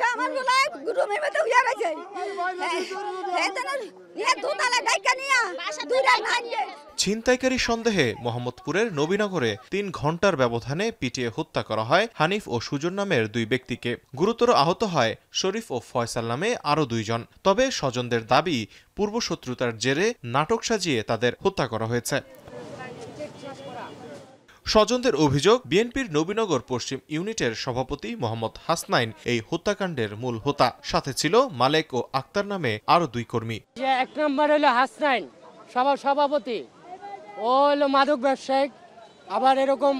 ছিনতাইকারী সন্দেহে মোহাম্মদপুরের নবীনগরে 3 ঘন্টার ব্যবধানে পিটিয়ে হত্যা করা হয় হানিফ ও সুজন নামের 2 ব্যক্তিকে। গুরুতর আহত হয় শরীফ ও ফয়সাল নামে আরও 2 জন। তবে স্বজনদের দাবি, পূর্বশত্রুতার জেরে নাটক সাজিয়ে তাদের হত্যা করা হয়েছে। স্বজনদের অভিযোগ, বিএনপির নবীনগর পশ্চিম ইউনিটের সভাপতি মোহাম্মদ হাসনাইন এই হত্যাকাণ্ডের মূল হোতা। সাথে ছিল মালেক ও আক্তার নামে আরো 2 কর্মী। 1 নম্বর হলো হাসনাইন সভাপতি, ও হলো মাদক ব্যবসায়ী, আবার এরকম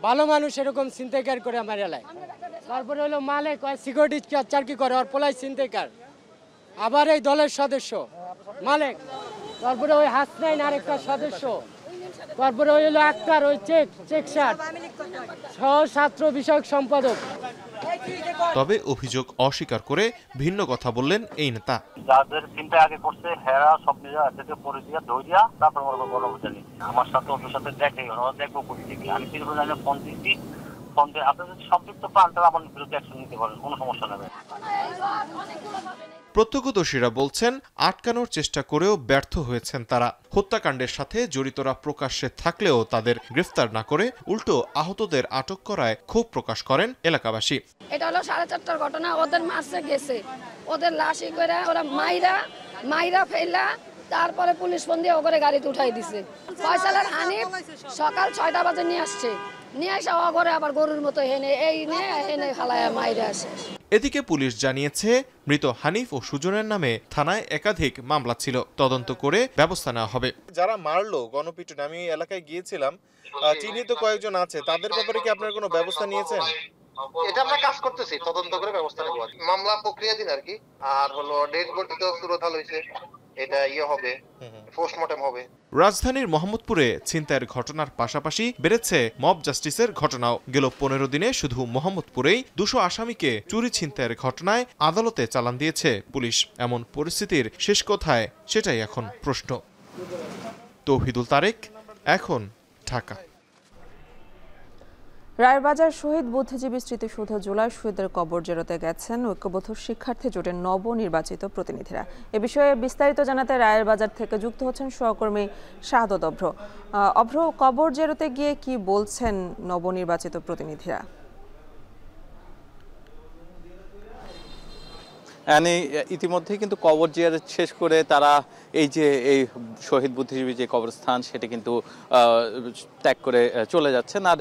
ভালো মানুষ এরকম ছিনতাইকার করে আমার এলাকায়। তারপরে হলো মালেক, সিকিউরিটি চাকরি করে, আর পোলাই ছিনতাইকার, আবার এই দলের সদস্য মালেক। তারপরে ওই হাসনাইন আরেকটা সদস্য। তারপরে ওই হলো আক্তার, ওই চেক শার্ট সহ ছাত্র বিষয়ক সম্পাদক। তবে অভিযোগ অস্বীকার করে ভিন্ন কথা বললেন এই নেতা। যাদের চিন্তা আগে করছে হেরা সব নিজে থেকে পরে দিয়া ধইয়া তারপর গণভোটালি আমার সাথে ওদের সাথে দেখবো করছি। আমি কিন্তু জানি ফোন দিচ্ছি, ফোন দিয়ে আপনাদের সম্পৃক্ত পান তারা আমার বিরুদ্ধে অ্যাকশন নিতে পারেন, কোনো সমস্যা নেই। প্রত্যক্ষদর্শীরা বলছেন, আটকানোর চেষ্টা করেও ব্যর্থ হয়েছেন তারা। হত্যাকাণ্ডের সাথে জড়িতরা প্রকাশ্যে থাকলেও তাদের গ্রেফতার না করে উল্টো আহতদের আটক করায় ক্ষোভ প্রকাশ করেন এলাকাবাসী। এটা হলো 4:30টার ঘটনা। ওদের মারছে গেছে, ওদের লাশই করে ওরা মাইরা ফেলা, তারপরে পুলিশ ফোন দিয়ে ওরে গাড়িতে উঠাই দিছে। ফয়সালের হানিফ সকাল 6টা বাজে নিয়ে আসছে, নিয়ে আসা ঘরে আবার গরুর মতো হেনে খালায় মাইরে আসে। এদিকে পুলিশ জানিয়েছে, মৃত হানিফ ও সুজনের নামে থানায় একাধিক মামলা ছিল, তদন্ত করে ব্যবস্থা নেওয়া হবে। যারা মারলো গণপিটুনি, আমি এলাকায় গিয়েছিলাম, চিহ্নিত কয়েকজন আছে, তাদের ব্যাপারে কি আপনারা কোনো ব্যবস্থা নিয়েছেন? এটা আমরা কাজ করতেছি, তদন্ত করে ব্যবস্থা নেব। মামলা প্রক্রিয়াধীন আর কি। আর হলো ডেড বডি তো সুরতাল হয়েছে, এটা হবে, পোস্টমর্টেম হবে। রাজধানীর মোহাম্মদপুরে ছিনতাইয়ের ঘটনার পাশাপাশি বেড়েছে মব জাস্টিসের ঘটনাও। গেল 15 দিনে শুধু মোহাম্মদপুরেই 200 আসামিকে চুরি ছিনতাইয়ের ঘটনায় আদালতে চালান দিয়েছে পুলিশ। এমন পরিস্থিতির শেষ কোথায়, সেটাই এখন প্রশ্ন। তৌহিদুল তারেক, এখন, ঢাকা। রায়েরবাজার শহীদ বুদ্ধিজীবী স্মৃতিসৌধ জুলাই শহীদদের কবর জেরোতে গেছেন ঐক্যবদ্ধ শিক্ষার্থী জোটের নবনির্বাচিত প্রতিনিধিরা। এ বিষয়ে বিস্তারিত জানাতে রায়েরবাজার থেকে যুক্ত হচ্ছেন সহকর্মী শাহাদত অভ্র। অভ্র, কবর জেরোতে গিয়ে কি বলছেন নবনির্বাচিত প্রতিনিধিরা? ইতিমধ্যেই কিন্তু কবর জিয়ারত শেষ করে তারা এই শহীদ বুদ্ধিজীবী যে কবরস্থান সেটা কিন্তু ত্যাগ করে চলে যাচ্ছেন। আর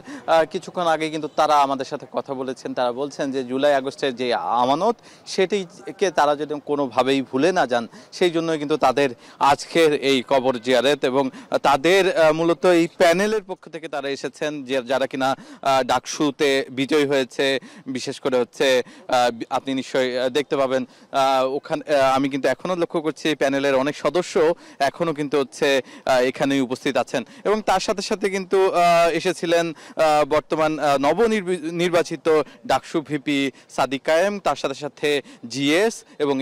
কিছুক্ষণ আগে কিন্তু তারা আমাদের সাথে কথা বলেছেন। তারা বলছেন যে জুলাই আগস্টের যে আমানত সেটিকে তারা যদি কোনোভাবেই ভুলে না যান, সেই জন্যই কিন্তু তাদের আজকের এই কবর জিয়ারত। এবং তাদের মূলত এই প্যানেলের পক্ষ থেকে তারা এসেছেন যারা কিনা ডাকসুতে বিজয়ী হয়েছে। বিশেষ করে আপনি নিশ্চয়ই দেখতে পাবেন ওখানে, আমি কিন্তু এখনো লক্ষ্য করছি প্যানেলের অনেক সদস্য এখনো কিন্তু এখানেই উপস্থিত আছেন। এবং তার সাথে সাথে কিন্তু এসেছিলেন বর্তমান নবনির্বাচিত ডাকসু ভিপি সাদিক কায়েম, তার সাথে সাথে জিএস এবং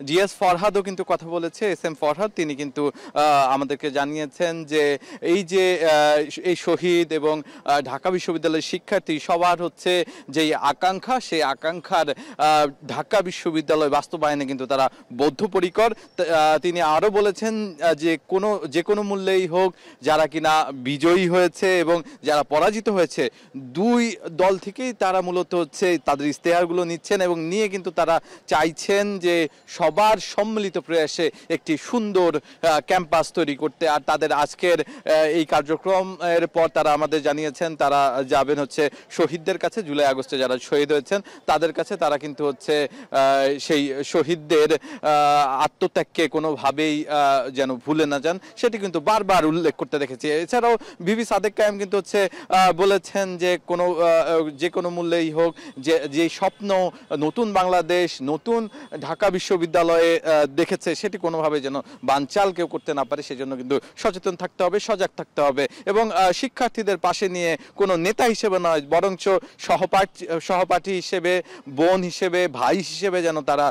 জিএস ফরহাদও কিন্তু কথা বলেছে। SM ফরহাদ তিনি কিন্তু আমাদেরকে জানিয়েছেন যে এই শহীদ এবং ঢাকা বিশ্ববিদ্যালয়ের শিক্ষার্থী সবার যে আকাঙ্ক্ষা, সেই আকাঙ্ক্ষার ঢাকা বিশ্ববিদ্যালয় বাস্তবায়নে কিন্তু তারা বদ্ধপরিকর। তিনি আরো বলেছেন যে কোনো মূল্যেই হোক যারা কিনা বিজয়ী হয়েছে এবং যারা পরাজিত হয়েছে, দুই দল থেকেই তারা মূলত তাদের ইস্তেহারগুলো নিচ্ছেন এবং নিয়ে কিন্তু তারা চাইছেন যে সবার সম্মিলিত প্রয়াসে একটি সুন্দর ক্যাম্পাস তৈরি করতে। আর তাদের আজকের এই কার্যক্রমের পর তারা আমাদের জানিয়েছেন তারা যাবেন শহীদদের কাছে, জুলাই আগস্টে যারা শহীদ হয়েছেন তাদের কাছে। তারা কিন্তু সেই শহীদদের আত্মত্যাগকে কোনোভাবেই যেন ভুলে না যান, সেটি কিন্তু বারবার উল্লেখ করতে দেখেছি। এছাড়াও ভিপি সাদেক কায়েম কিন্তু বলেছেন যে কোনো মূল্যেই হোক যে স্বপ্ন নতুন বাংলাদেশ, নতুন ঢাকা বিশ্ববিদ্যালয়ে দেখেছে, সেটি কোনোভাবে যেন বানচাল কেউ করতে না পারে। সেজন্য কিন্তু সচেতন থাকতে হবে, সজাগ থাকতে হবে এবং শিক্ষার্থীদের পাশে নিয়ে কোনো নেতা হিসেবে নয়, বরঞ্চ সহপাঠী হিসেবে, বোন হিসেবে, ভাই হিসেবে যেন তারা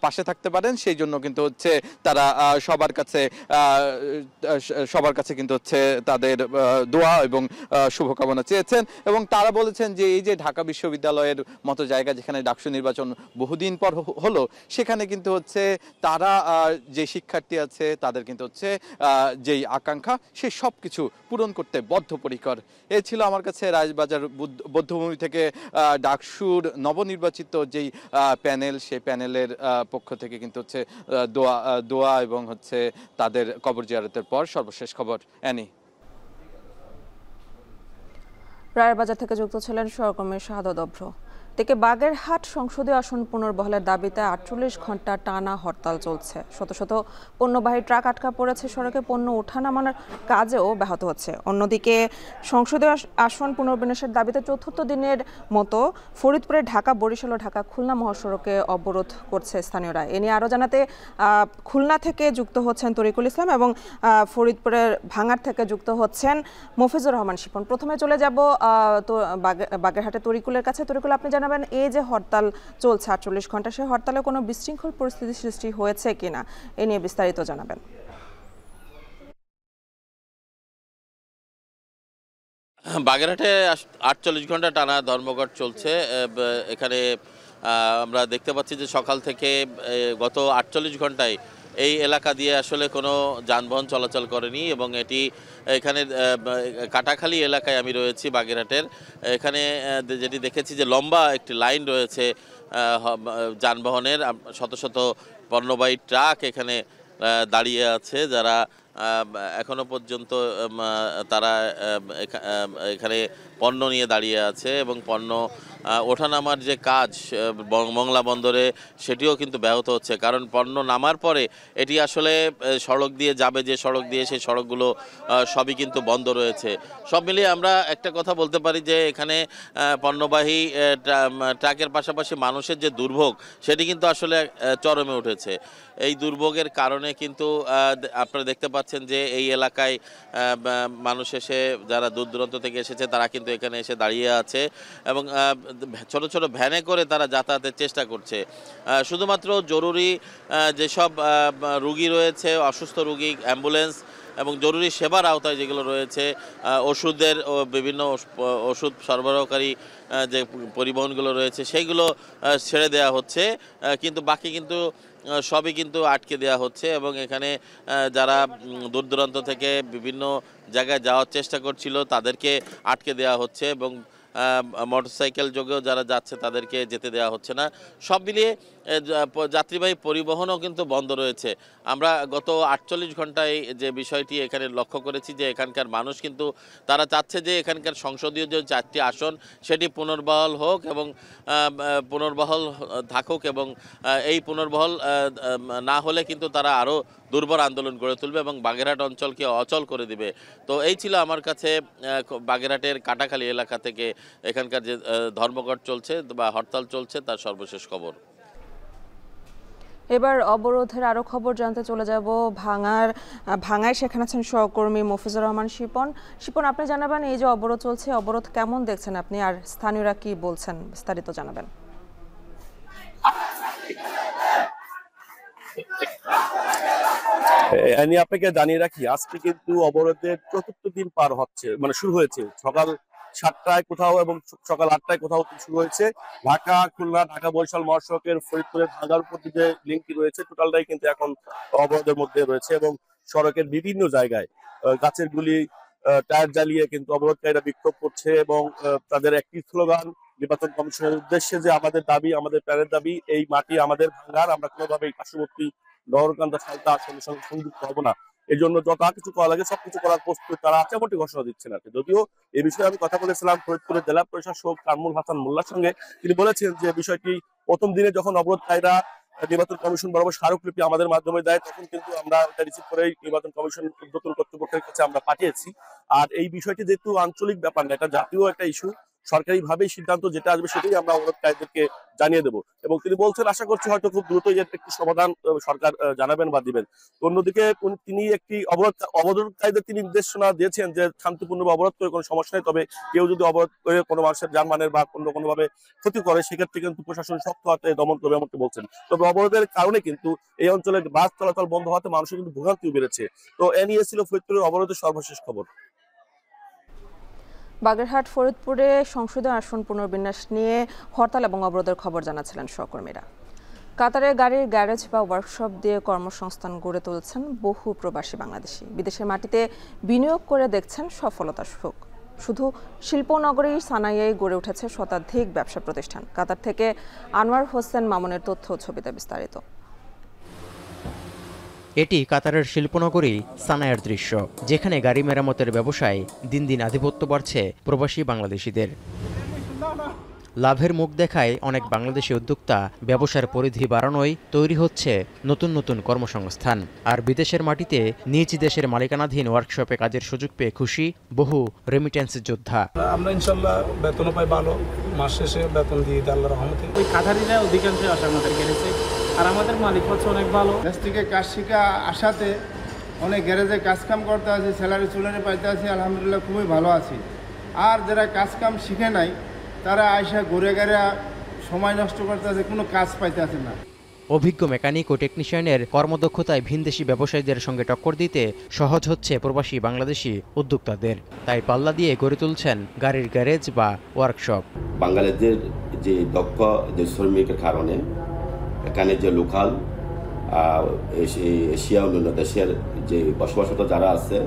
পাশে থাকতে পারেন। সেই জন্য কিন্তু তারা সবার কাছে কিন্তু তাদের দোয়া এবং শুভকামনা চেয়েছেন। এবং তারা বলেছেন যে এই যে ঢাকা বিশ্ববিদ্যালয়ের মতো জায়গা যেখানে ডাকসু নির্বাচন বহুদিন পর হলো, সেখানে কিন্তু তারা যে শিক্ষার্থী আছে তাদের কিন্তু যেই আকাঙ্ক্ষা সে সব কিছু পূরণ করতে বদ্ধপরিকর। এ ছিল আমার কাছে রাজবাজার বৌদ্ধভূমি থেকে ডাকসুর নবনির্বাচিত যেই প্যানেল, সেই প্যানেলের পক্ষ থেকে কিন্তু দোয়া এবং তাদের কবর জিয়ারতের পর সর্বশেষ খবর। অ্যানি। রায়েরবাজার থেকে যুক্ত ছিলেন সহকর্মী শাহাদত অভ্র। থেকে বাগেরহাট সংসদীয় আসন পুনর্বহালের দাবিতে 48 ঘন্টা টানা হরতাল চলছে। শত শত পণ্যবাহী ট্রাক আটকা পড়েছে, সড়কে পণ্য ওঠানামানোর কাজেও ব্যাহত হচ্ছে। অন্যদিকে সংসদীয় আসন পুনর্বিন্যাসের দাবিতে চতুর্থ দিনের মতো ফরিদপুরে ঢাকা বরিশাল ও ঢাকা খুলনা মহাসড়কে অবরোধ করছে স্থানীয়রা। এ নিয়ে আরও জানাতে খুলনা থেকে যুক্ত হচ্ছেন তরিকুল ইসলাম এবং ফরিদপুরের ভাঙার থেকে যুক্ত হচ্ছেন মফিজুর রহমান শিপন। প্রথমে চলে যাব বাগেরহাটে তরিকুলের কাছে। তরিকুল, আপনি জানাবেন এই যে হরতাল চলছে 48 ঘন্টা, সে হরতালে কোনো বিশৃঙ্খল পরিস্থিতি সৃষ্টি হয়েছে কিনা এ নিয়ে বিস্তারিত জানাবেন। বাগেরহাটে 48 ঘন্টা টানা ধর্মঘট চলছে। এখানে আমরা দেখতে পাচ্ছি যে সকাল থেকে গত 48 ঘন্টায় এই এলাকা দিয়ে আসলে কোনো যানবাহন চলাচল করেনি এবং এখানে কাটাখালী এলাকায় আমি রয়েছি বাগেরহাটের। এখানে যেটি দেখেছি যে লম্বা একটি লাইন রয়েছে যানবাহনের, শত শত পণ্যবাহী ট্রাক এখানে দাঁড়িয়ে আছে, যারা এখনো পর্যন্ত তারা এখানে পণ্য নিয়ে দাঁড়িয়ে আছে এবং পণ্য ওঠানামার যে কাজ মংলা বন্দরে সেটিও কিন্তু ব্যাহত হচ্ছে, কারণ পণ্য নামার পরে এটি আসলে সড়ক দিয়ে যাবে, যে সড়ক দিয়ে সেই সড়কগুলো সবই কিন্তু বন্ধ রয়েছে। সব মিলিয়ে আমরা একটা কথা বলতে পারি যে এখানে পণ্যবাহী ট্রাকের পাশাপাশি মানুষের যে দুর্ভোগ সেটি কিন্তু আসলে চরমে উঠেছে। এই দুর্ভোগের কারণে কিন্তু আপনারা দেখতে পাচ্ছেন যে এই এলাকায় মানুষ এসে, যারা দূর দূরান্ত থেকে এসেছে তারা কিন্তু এখানে এসে দাঁড়িয়ে আছে এবং ছোট ছোট ভ্যানে করে তারা যাতায়াতের চেষ্টা করছে। শুধুমাত্র জরুরি যেসব রুগী রয়েছে, অসুস্থ রুগী, অ্যাম্বুলেন্স এবং জরুরি সেবার আওতায় যেগুলো রয়েছে, ওষুধের ও বিভিন্ন ওষুধ সরবরাহকারী যে পরিবহনগুলো রয়েছে সেইগুলো ছেড়ে দেওয়া হচ্ছে, কিন্তু বাকি কিন্তু সবই কিন্তু আটকে দেওয়া হচ্ছে এবং এখানে যারা দূর দূরান্ত থেকে বিভিন্ন জায়গায় যাওয়ার চেষ্টা করছিল তাদেরকে আটকে দেওয়া হচ্ছে এবং মোটরসাইকেল যোগেও যারা যাচ্ছে তাদেরকে যেতে দেওয়া হচ্ছে না। সব মিলিয়ে যাত্রীবাহী পরিবহনও কিন্তু বন্ধ রয়েছে। আমরা গত 48 ঘন্টায় যে বিষয়টি এখানে লক্ষ্য করেছি যে এখানকার মানুষ কিন্তু তারা চাচ্ছে যে এখানকার সংসদীয় যে 4টি আসন সেটি পুনর্বহাল হোক এবং পুনর্বহাল থাকুক এবং এই পুনর্বহাল না হলে কিন্তু তারা আরও দুর্বল আন্দোলন গড়ে তুলবে এবং বাগেরহাট অঞ্চলকে অচল করে দিবে। তো এই ছিল আমার কাছে বাগেরহাটের কাটাখালী এলাকা থেকে এখানকার যে ধর্মঘট চলছে বা হরতাল চলছে তার সর্বশেষ খবর। এবার অবরোধের আরো খবর জানতে চলে যাব ভাঙায়। সেখানে আছেন সহকর্মী মফিজুর রহমান শিপন। আপনি জানাবেন এই যে অবরোধ চলছে, অবরোধ কেমন দেখছেন আপনি, আর স্থানীয়রা কি বলছেন, বিস্তারিত জানাবেন। আপনাকে জানিয়ে রাখি, আজকে কিন্তু অবরোধের ৪র্থ দিন পার হচ্ছে, মানে শুরু হয়েছে সকাল 7টায় কোথাও এবং সকাল 8টায় কোথাও শুরু হয়েছে। ঢাকা খুলনা, ঢাকা বরিশাল মহাসড়কের ফরিদপুরের ভাঙ্গার প্রতি যে লিঙ্কটি রয়েছে টোটালটাই কিন্তু এখন অবরোধের মধ্যে রয়েছে এবং সড়কের বিভিন্ন জায়গায় গাছের গুলি, টায়ার জ্বালিয়ে কিন্তু অবরোধকারীরা বিক্ষোভ করছে এবং তাদের একটি স্লোগান নির্বাচন কমিশনের উদ্দেশ্যে যে আমাদের দাবি, আমাদের প্রাণের দাবি, এই মাটি আমাদের ভাঙ্গার, আমরা কোনোভাবেই পার্শ্ববর্তী নগরকান্দা সালতা আসনের সঙ্গে সংযুক্ত হবো না। এই জন্য যত কিছু করা লাগে সবকিছু করার প্রস্তুত তারা আছে, এমনটি ঘোষণা দিচ্ছেন আর কি। যদিও এই বিষয়ে আমি কথা বলেছিলাম ফরিদপুরের জেলা প্রশাসক কামরুল হাসান মোল্লার সঙ্গে, তিনি বলেছেন যে বিষয়টি প্রথম দিনে যখন অবরোধকারীরা নির্বাচন কমিশন বরাবর স্মারকলিপি আমাদের মাধ্যমে দেয় তখন কিন্তু আমরা এটা রিসিভ করে নির্বাচন কমিশন উদ্বোধন কর্তৃপক্ষের কাছে আমরা পাঠিয়েছি। আর এই বিষয়টি যেহেতু আঞ্চলিক ব্যাপার না, এটা জাতীয় একটা ইস্যু, সরকারিভাবেই সিদ্ধান্ত যেটা আসবে সেটাই আমরা অবরোধকারীদেরকে জানিয়ে দেবো। এবং তিনি বলছেন আশা করছি হয়তো খুব দ্রুতই এর একটি সমাধান সরকার জানাবেন বা দিবেন। অন্যদিকে তিনি একটি অবরোধকারীদের তিনি নির্দেশনা দিয়েছেন যে শান্তিপূর্ণভাবে অবরোধ করে কোনো সমস্যা নেই, তবে কেউ যদি অবরোধ করে কোনো মানুষের যানবাহনের বা কোনোভাবে ক্ষতি করে সেক্ষেত্রে কিন্তু প্রশাসন শক্ত হাতে দমন করবে এমনটি বলছেন। তবে অবরোধের কারণে কিন্তু এই অঞ্চলে বাস চলাচল বন্ধ হওয়াতে মানুষের কিন্তু ভোগান্তিও বেড়েছে। তো এ নিয়ে ছিল ফরিদপুরের অবরোধের সর্বশেষ খবর। বাগেরহাট ফরিদপুরে সংসদীয় আসন পুনর্বিন্যাস নিয়ে হরতাল এবং অবরোধের খবর জানাচ্ছিলেন সহকর্মীরা। কাতারে গাড়ির গ্যারেজ বা ওয়ার্কশপ দিয়ে কর্মসংস্থান গড়ে তুলছেন বহু প্রবাসী বাংলাদেশি। বিদেশের মাটিতে বিনিয়োগ করে দেখছেন সফলতার সুখ। শুধু শিল্পনগরী সানাইয়ায় গড়ে উঠেছে শতাধিক ব্যবসা প্রতিষ্ঠান। কাতার থেকে আনোয়ার হোসেন মামুনের তথ্য ছবিতে বিস্তারিত। এটি কাতারের শিল্পনগরী সানায়ার দৃশ্য, যেখানে গাড়ি মেরামতের ব্যবসায় দিন দিন আধিপত্য বাড়ছে প্রবাসী বাংলাদেশিদের। লাভের মুখ দেখায় অনেক বাংলাদেশি উদ্যোক্তা, ব্যবসার পরিধি বাড়ানোয় তৈরি হচ্ছে নতুন নতুন কর্মসংস্থান। আর বিদেশের মাটিতে নিজ দেশের মালিকানাধীন ওয়ার্কশপে কাজের সুযোগ পেয়ে খুশি বহু রেমিটেন্স যোদ্ধা। আমরা ইনশাল্লাহ বেতনও পাই ভালো, মাস শেষে বেতন দিয়ে দেয় আল্লাহর রহমতে। ওই কাতারিরা অধিকাংশ আসে আমাদের গ্যারেজে, আর আমাদের মালিক হচ্ছে অনেক ভালো। দেশ থেকে কাজ শিখা আসাতে অনেক গ্যারেজে কাজ কাম করতে আছে, স্যালারি চুলারি পাইতে আছে, আলহামদুলিল্লাহ খুবই ভালো আছি। আর যারা কাজ কাম শিখে নাই তারা আয়সা ঘুরে ঘুরে সময় নষ্ট করতে আছে, কোনো কাজ পাইতে আছে না। অভিজ্ঞ মেকানিক ও টেকনিশিয়ানের কর্মদক্ষতায় ভিনদেশি ব্যবসায়ীদের সঙ্গে টক্কর দিতে সহজ হচ্ছে প্রবাসী বাংলাদেশি উদ্যোক্তাদের। তাই পাল্লা দিয়ে গড়ে তুলছেন গাড়ির গ্যারেজ বা ওয়ার্কশপ। বাংলাদেশের যে দক্ষ যে শ্রমিকের কারণে এখানে যে লোকাল এশিয়া অন্যান্য দেশের যে বসবাসরত যারা আছে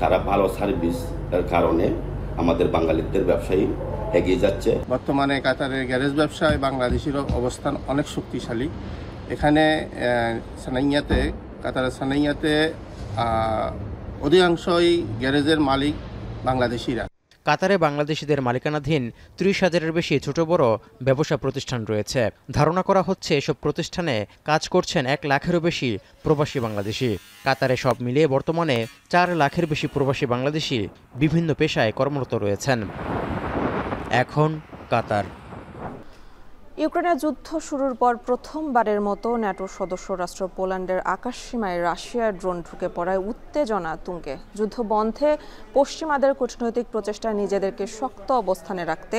তারা ভালো সার্ভিসের কারণে আমাদের বাঙালিদের ব্যবসায়ী এগিয়ে যাচ্ছে। বর্তমানে কাতারের গ্যারেজ ব্যবসায় বাংলাদেশের অবস্থান অনেক শক্তিশালী। এখানে সানাইয়াতে, কাতারের সানাইয়াতে অধিকাংশই গ্যারেজের মালিক বাংলাদেশিরা। কাতারে বাংলাদেশিদের মালিকানাধীন ৩০,০০০-এর বেশি ছোট বড় ব্যবসা প্রতিষ্ঠান রয়েছে। ধারণা করা হচ্ছে এসব প্রতিষ্ঠানে কাজ করছেন ১ লাখেরও বেশি প্রবাসী বাংলাদেশি। কাতারে সব মিলিয়ে বর্তমানে ৪ লাখের বেশি প্রবাসী বাংলাদেশি বিভিন্ন পেশায় কর্মরত রয়েছেন। এখন কাতার। ইউক্রেনের যুদ্ধ শুরুর পর প্রথমবারের মতো ন্যাটোর সদস্য রাষ্ট্র পোল্যান্ডের আকাশসীমায় রাশিয়ার ড্রোন ঢুকে পড়ায় উত্তেজনা তুঙ্গে। যুদ্ধ বন্ধে পশ্চিমাদের কূটনৈতিক প্রচেষ্টায় নিজেদেরকে শক্ত অবস্থানে রাখতে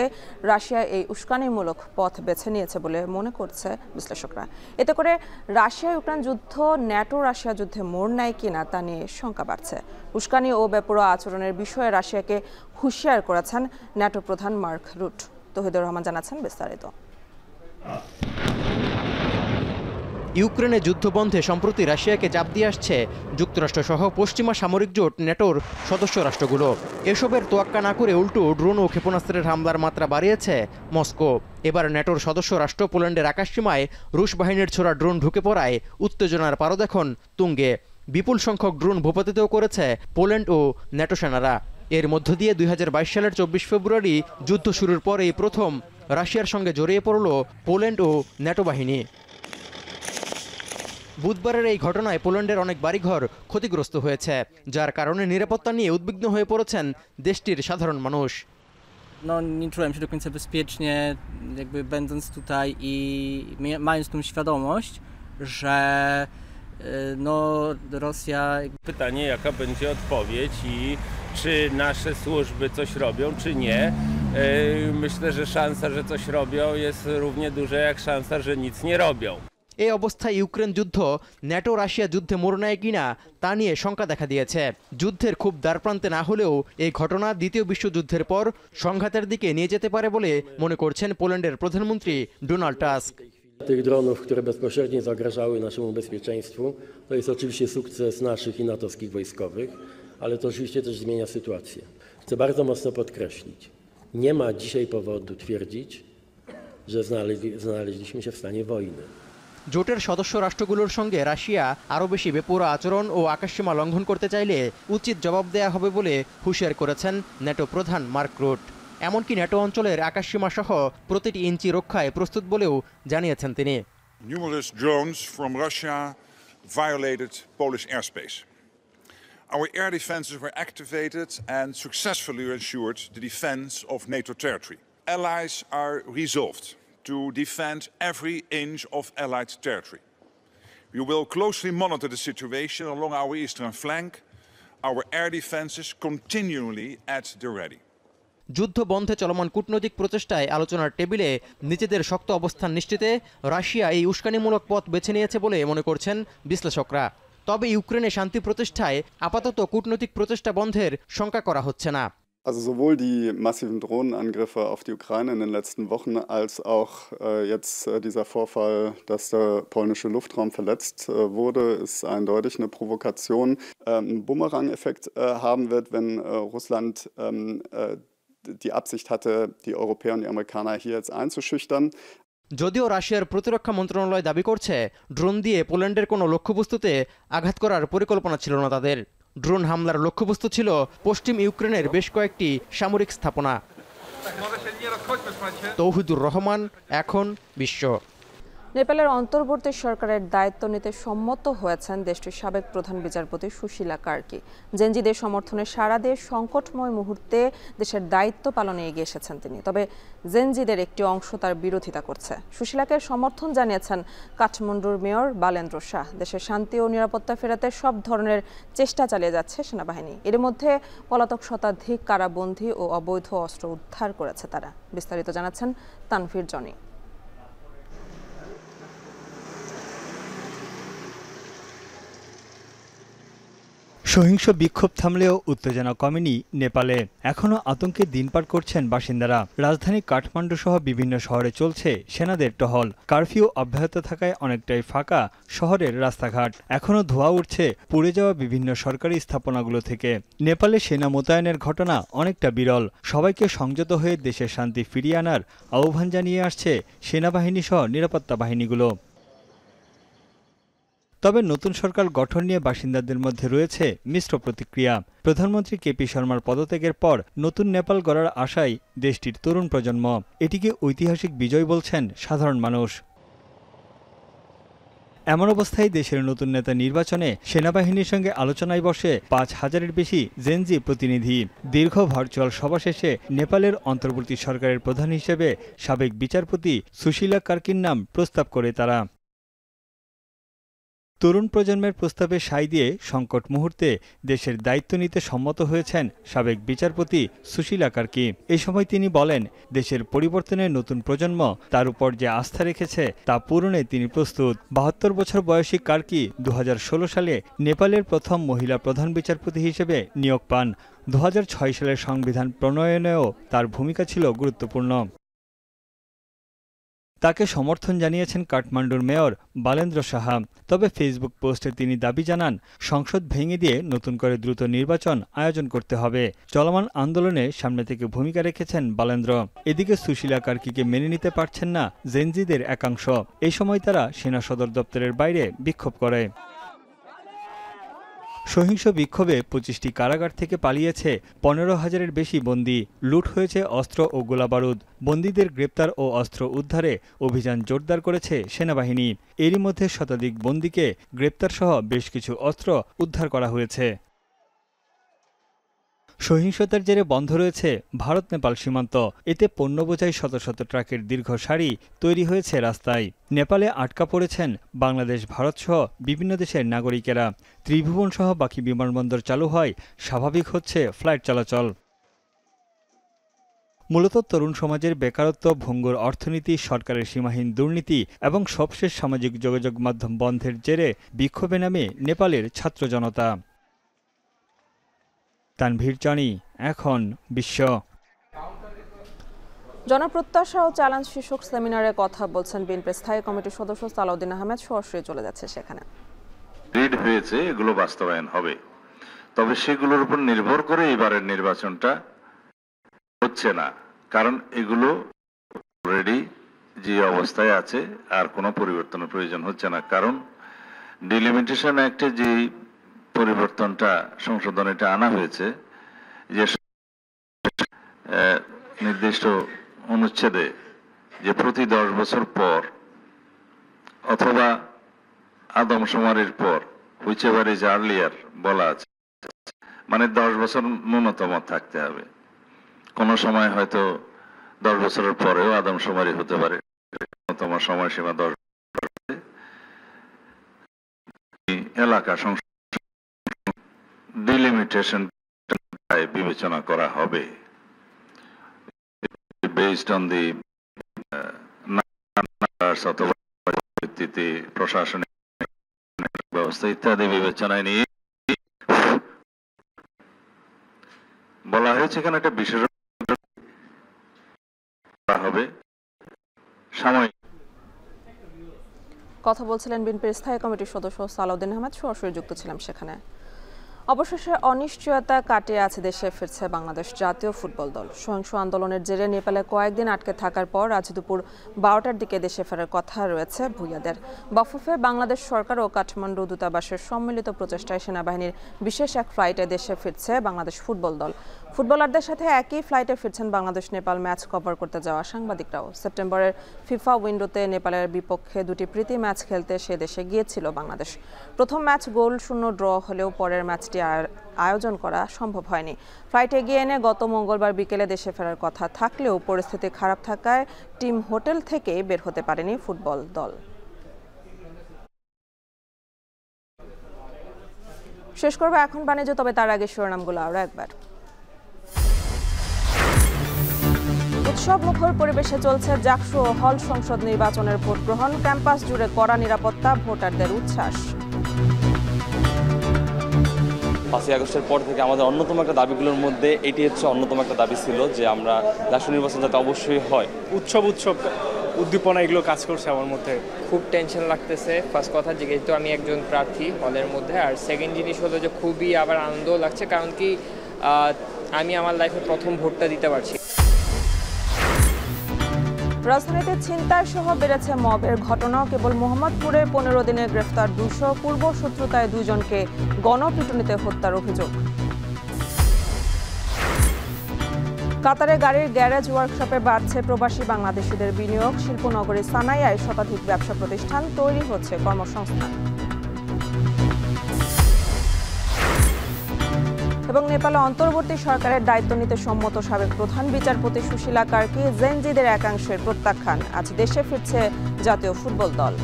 রাশিয়া এই উস্কানিমূলক পথ বেছে নিয়েছে বলে মনে করছে বিশ্লেষকরা। এতে করে রাশিয়া ইউক্রেন যুদ্ধ ন্যাটো রাশিয়া যুদ্ধে মোড় নেয় কিনা তা নিয়ে শঙ্কা বাড়ছে। উস্কানি ও বেপরোয়া আচরণের বিষয়ে রাশিয়াকে হুঁশিয়ার করেছেন ন্যাটো প্রধান মার্ক রুট। তৌহিদুর রহমান জানাচ্ছেন বিস্তারিত। ইউক্রেনে যুদ্ধবন্ধে সম্প্রতি রাশিয়াকে চাপ দিয়ে আসছে যুক্তরাষ্ট্রসহ পশ্চিমা সামরিক জোট ন্যাটোর সদস্য রাষ্ট্রগুলো। এসবের তোয়াক্কা না করে উল্টো ড্রোন ও ক্ষেপণাস্ত্রের হামলার মাত্রা বাড়িয়েছে মস্কো। এবার ন্যাটোর সদস্য রাষ্ট্র পোল্যান্ডের আকাশসীমায় রুশ বাহিনীর ছোড়া ড্রোন ঢুকে পড়ায় উত্তেজনার পারদ এখন তুঙ্গে। বিপুল সংখ্যক ড্রোন ভূপাতিতও করেছে পোল্যান্ড ও ন্যাটো সেনারা। এর মধ্য দিয়ে ২০২২ সালের ২৪ ফেব্রুয়ারি যুদ্ধ শুরুর পর এই প্রথম রাশিয়ার সঙ্গে জড়িয়ে পড়ল পোল্যান্ড ও ন্যাটো বাহিনী। বুধবারের এই ঘটনায় পোল্যান্ডের অনেক বাড়িঘর ক্ষতিগ্রস্ত হয়েছে, যার কারণে নিরাপত্তা nieye উদ্বিগ্ন হয়ে পড়েছেন দেশটির সাধারণ মানুষ। No, nie czułem się do końca bezpiecznie, jakby będąc tutaj i mając tą świadomość, że no Rosja... Pytanie, jaka będzie odpowiedź i czy nasze służby coś robią, czy nie. Myślę, że szansa, że coś robią, jest równie duża jak szansa, że nic nie robią. এই অবস্থায় Ukraine যুদ্ধ NATO Russia যুদ্ধে মোড় নেয় কিনা তা নিয়ে শঙ্কা দেখা দিয়েছে। যুদ্ধের খুব দ্বারপ্রান্তে না হলেও এই ঘটনা দ্বিতীয় বিশ্বযুদ্ধের পর সংঘাতের দিকে নিয়ে যেতে পারে বলে মনে করছেন পোল্যান্ডের প্রধানমন্ত্রী Donald Tusk. Tych dronów, które bezpośrednio zagrażały naszemu bezpieczeństwu, to jest oczywiście sukces naszych i natowskich wojskowych, ale to oczywiście też zmienia sytuację. Chcę bardzo mocno podkreślić, nie ma dzisiaj powodu twierdzić, że znaleźliśmy się w stanie wojny. জোটের সদস্য রাষ্ট্রগুলোর সঙ্গে Russia আরও বেশি বেপরোয়া আচরণ ও আকাশসীমা লঙ্ঘন করতে চাইলে উচিত জবাব দেয়া হবে বলে হুঁশিয়ার করেছেন ন্যাটো প্রধান মার্ক রুট। এমনকি ন্যাটো অঞ্চলের আকাশসীমা সহ প্রতিটি ইঞ্চি রক্ষায় প্রস্তুত বলেও জানিয়েছেন তিনি। Numerous drones from Russia violated Polish airspace. Our air defenses were activated and successfully ensured the defense of NATO territory. Allies are resolved to defend every inch of Allied territory. We will closely monitor the situation along our eastern flank. Our air defenses continually at the ready. যুদ্ধ বন্ধে চলমান কূটনৈতিক প্রচেষ্টায় আলোচনার টেবিলে নিজেদের শক্ত অবস্থান নিশ্চিতে রাশিয়া এই উস্কানিমূলক পথ বেছে নিয়েছে বলে মনে করছেন বিশ্লেষকরা। তবে ইউক্রেনে শান্তি প্রতিষ্ঠায় আপাতত কূটনৈতিক প্রচেষ্টা বন্ধের শঙ্কা করা হচ্ছে না। Also sowohl die massiven Drohnenangriffe auf die Ukraine in den letzten Wochen als auch jetzt dieser Vorfall, dass der polnische Luftraum verletzt wurde, ist eindeutig eine Provokation, einen Bumerang-Effekt haben wird, wenn Russland die Absicht hatte, die Europäer und die Amerikaner hier jetzt einzuschüchtern. যদিও রাশিয়ার প্রতিরক্ষা মন্ত্রণালয় দাবি করছে drone দিয়ে পোল্যান্ডের কোনো লক্ষ্যবস্তুতে আঘাত করার পরিকল্পনা ছিল না তাদের। ড্রোন হামলার লক্ষ্যবস্তু ছিল পশ্চিম ইউক্রেনের বেশ কয়েকটি সামরিক স্থাপনা। তৌহিদুর রহমান, এখন বিশ্ব। নেপালের অন্তর্বর্তী সরকারের দায়িত্ব নিতে সম্মত হয়েছেন দেশটির সাবেক প্রধান বিচারপতি সুশীলা কার্কি। জেনজিদের সমর্থনে সাড়া দিয়ে সংকটময় মুহূর্তে দেশের দায়িত্ব পালনে এগিয়ে এসেছেন তিনি। তবে জেনজিদের একটি অংশ তার বিরোধিতা করছে। সুশীলাকে সমর্থন জানিয়েছেন কাঠমান্ডুর মেয়র বালেন্দ্র শাহ। দেশের শান্তি ও নিরাপত্তা ফেরাতে সব ধরনের চেষ্টা চালিয়ে যাচ্ছে সেনাবাহিনী। এর মধ্যে পলাতক শতাধিক কারাবন্দী ও অবৈধ অস্ত্র উদ্ধার করেছে তারা। বিস্তারিত জানাচ্ছেন তানভীর জনি। সহিংস বিক্ষোভ থামলেও উত্তেজনা কমেনি নেপালে। এখনও আতঙ্কে দিন পার করছেন বাসিন্দারা। রাজধানী কাঠমান্ডু সহ বিভিন্ন শহরে চলছে সেনাদের টহল। কারফিউ অব্যাহত থাকায় অনেকটাই ফাঁকা শহরের রাস্তাঘাট। এখনও ধোঁয়া উঠছে পুড়ে যাওয়া বিভিন্ন সরকারি স্থাপনাগুলো থেকে। নেপালে সেনা মোতায়েনের ঘটনা অনেকটা বিরল। সবাইকে সংযত হয়ে দেশের শান্তি ফিরিয়ে আনার আহ্বান জানিয়ে আসছে সেনাবাহিনী সহ নিরাপত্তা বাহিনীগুলো। তবে নতুন সরকার গঠন নিয়ে বাসিন্দাদের মধ্যে রয়েছে মিশ্র প্রতিক্রিয়া। প্রধানমন্ত্রী কেপি শর্মার পদত্যাগের পর নতুন নেপাল গড়ার আশায় দেশটির তরুণ প্রজন্ম। এটিকে ঐতিহাসিক বিজয় বলছেন সাধারণ মানুষ। এমন অবস্থায় দেশের নতুন নেতা নির্বাচনে সেনাবাহিনীর সঙ্গে আলোচনায় বসে ৫,০০০-এর বেশি জেনজি প্রতিনিধি। দীর্ঘ ভার্চুয়াল সভা শেষে নেপালের অন্তর্বর্তী সরকারের প্রধান হিসেবে সাবেক বিচারপতি সুশীলা কার্কির নাম প্রস্তাব করে তারা। তরুণ প্রজন্মের প্রস্তাবে সায় দিয়ে সংকট মুহূর্তে দেশের দায়িত্ব নিতে সম্মত হয়েছেন সাবেক বিচারপতি সুশীলা কার্কি। এই সময় তিনি বলেন, দেশের পরিবর্তনে নতুন প্রজন্ম তার উপর যে আস্থা রেখেছে তা পূরণে তিনি প্রস্তুত। ৭২ বছর বয়সী কার্কি ২০১৬ সালে নেপালের প্রথম মহিলা প্রধান বিচারপতি হিসেবে নিয়োগ পান। ২০০৬ সালের সংবিধান প্রণয়নেও তার ভূমিকা ছিল গুরুত্বপূর্ণ। তাকে সমর্থন জানিয়েছেন কাঠমান্ডুর মেয়র বালেন্দ্র সাহা। তবে ফেসবুক পোস্টে তিনি দাবি জানান, সংসদ ভেঙে দিয়ে নতুন করে দ্রুত নির্বাচন আয়োজন করতে হবে। চলমান আন্দোলনে সামনে থেকে ভূমিকা রেখেছেন বালেন্দ্র। এদিকে সুশীলা কার্কিকে মেনে নিতে পারছেন না জেনজিদের একাংশ। এই সময় তারা সেনা সদর দপ্তরের বাইরে বিক্ষোভ করে। সহিংস বিক্ষোভে ২৫টি কারাগার থেকে পালিয়েছে ১৫,০০০-এর বেশি বন্দী। লুট হয়েছে অস্ত্র ও গোলাবারুদ। বন্দীদের গ্রেপ্তার ও অস্ত্র উদ্ধারে অভিযান জোরদার করেছে সেনাবাহিনী। এরই মধ্যে শতাধিক বন্দীকে গ্রেপ্তারসহ বেশ কিছু অস্ত্র উদ্ধার করা হয়েছে। সহিংসতার জেরে বন্ধ রয়েছে ভারত নেপাল সীমান্ত। এতে পণ্য বোঝাই শত শত ট্রাকের দীর্ঘ সারি তৈরি হয়েছে রাস্তায়। নেপালে আটকা পড়েছেন বাংলাদেশ, ভারতসহ বিভিন্ন দেশের নাগরিকেরা। ত্রিভুবন সহ বাকি বিমানবন্দর চালু হয়, স্বাভাবিক হচ্ছে ফ্লাইট চলাচল। মূলত তরুণ সমাজের বেকারত্ব, ভঙ্গুর অর্থনীতি, সরকারের সীমাহীন দুর্নীতি এবং সবশেষ সামাজিক যোগাযোগ মাধ্যম বন্ধের জেরে বিক্ষোভে নামে নেপালের ছাত্র জনতা। তানভীর জানি, এখন বিশ্ব। জনপ্রত্যাশা ও চ্যালেঞ্জ শীর্ষক সেমিনারে কথা বলছেন বিএনপির স্থায়ী কমিটির সদস্য সালাউদ্দিন আহমেদ। সরাসরি চলে যাচ্ছে সেখানে। রিড হয়েছে, এগুলো বাস্তবায়ন হবে, তবে সেগুলোর উপর নির্ভর করে এবারের নির্বাচনটা হচ্ছে না, কারণ এগুলো অলরেডি যে অবস্থায় আছে আর কোনো পরিবর্তনের প্রয়োজন হচ্ছে না। কারণ ডিলিমিটেশন অ্যাক্টে যে পরিবর্তনটা সংশোধনীটা আনা হয়েছে, যে নির্দিষ্ট অনুচ্ছেদে যে প্রতি 10 বছর পর অথবা আদমশুমারির পর হুইচেভার ইজ আর্লিয়ার বলা আছে, মানে 10 বছর ন্যূনতম থাকতে হবে। কোন সময় হয়তো 10 বছরের পরেও আদমশুমারি হতে পারে, ন্যূনতম সময়সীমা 10 এলাকা ডিলিমিটেশন বিবেচনা করা হবে বেসড অন দি অথবা ভিত্তিতে প্রশাসনিক ব্যবস্থা ইত্যাদি বিবেচনায় নিয়ে বলা হয়েছে এখানে একটা বিশেষ হবে সাময়িক। কথা বলছিলেন বিএনপির স্থায়ী কমিটির সদস্য সালাউদ্দিন আহমেদ। সরাসরি যুক্ত ছিলাম সেখানে। অবশেষে অনিশ্চয়তা কাটিয়ে আছে দেশে ফিরছে বাংলাদেশ জাতীয় ফুটবল দল। সহিংস আন্দোলনের জেরে নেপালে কয়েকদিন আটকে থাকার পর আজ দুপুর 12টার দিকে দেশে ফেরার কথা রয়েছে ভূঁইয়াদের। বাফুফে বাংলাদেশ সরকার ও কাঠমান্ডু দূতাবাসের সম্মিলিত প্রচেষ্টায় সেনাবাহিনীর বিশেষ এক ফ্লাইটে দেশে ফিরছে বাংলাদেশ ফুটবল দল। ফুটবলারদের সাথে একই ফ্লাইটে ফিরছেন বাংলাদেশ নেপাল ম্যাচ কভার করতে যাওয়া সাংবাদিকরাও। সেপ্টেম্বরের ফিফা উইন্ডোতে নেপালের বিপক্ষে 2টি প্রীতি ম্যাচ খেলতে সে দেশে গিয়েছিল বাংলাদেশ। প্রথম ম্যাচ গোলশূন্য ড্র হলেও পরের ম্যাচটি আয়োজন করা সম্ভব হয়নি। ফ্লাইট এগিয়ে এনে গত মঙ্গলবার বিকেলে দেশে ফেরার কথা থাকলেও পরিস্থিতি খারাপ থাকায় টিম হোটেল থেকে বের হতে পারেনি ফুটবল দল। শেষ করবো এখন বাণিজ্য, তবে তার আগে শিরোনামগুলো আরও একবার। উৎসব মুখর পরিবেশে চলছে জাকসু ও হল সংসদ নির্বাচনের ভোট গ্রহণ। ক্যাম্পাস জুড়ে কড়া নিরাপত্তা, ভোটারদের উচ্ছ্বাস। 5ই আগস্টের পর থেকে আমাদের অন্যতম একটা দাবিগুলোর মধ্যে এটি হচ্ছে অন্যতম একটা দাবি ছিল যে আমরা জাকসু নির্বাচন যাতে অবশ্যই হয়। উৎসব উদ্দীপনা এগুলো কাজ করছে আমার মধ্যে। খুব টেনশন লাগতেছে ফার্স্ট কথা, যেহেতু আমি একজন প্রার্থী হলের মধ্যে। আর সেকেন্ড জিনিস হলো যে খুবই আবার আনন্দ লাগছে, কারণ কি আমি আমার লাইফে প্রথম ভোটটা দিতে পারছি। রাজধানীতে ছিনতাই সহ বেড়েছে মবের ঘটনা। কেবল মোহাম্মদপুরের 15 দিনে গ্রেফতার 200, পূর্ব শত্রুতায় 2 জনকে গণপিটুনিতে হত্যার অভিযোগ। কাতারে গাড়ির গ্যারেজ ওয়ার্কশপে বাড়ছে প্রবাসী বাংলাদেশিদের বিনিয়োগ। শিল্পনগরী সানাইয়ায় শতাধিক ব্যবসা প্রতিষ্ঠান, তৈরি হচ্ছে কর্মসংস্থান। এবং নেপালে অন্তর্বর্তী সরকারের দায়িত্ব নিতে সম্মত সাবেক প্রধান বিচারপতি সুশীলা কার্কি। জেনজিদের একাংশের প্রত্যাখ্যান। আজ দেশে ফিরছে জাতীয় ফুটবল দল।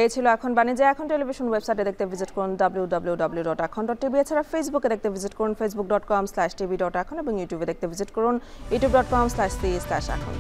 এই ছিল এখন বাণিজ্য। এখন টেলিভিশন ওয়েবসাইটে দেখতে ভিজিট করুন www.এখন.tv। এছাড়া ফেসবুকে দেখতে ভিজিট করুন facebook.com/tv.এখন এবং ইউটিউবে দেখতে ভিজিট করুন youtube.com/c/এখন।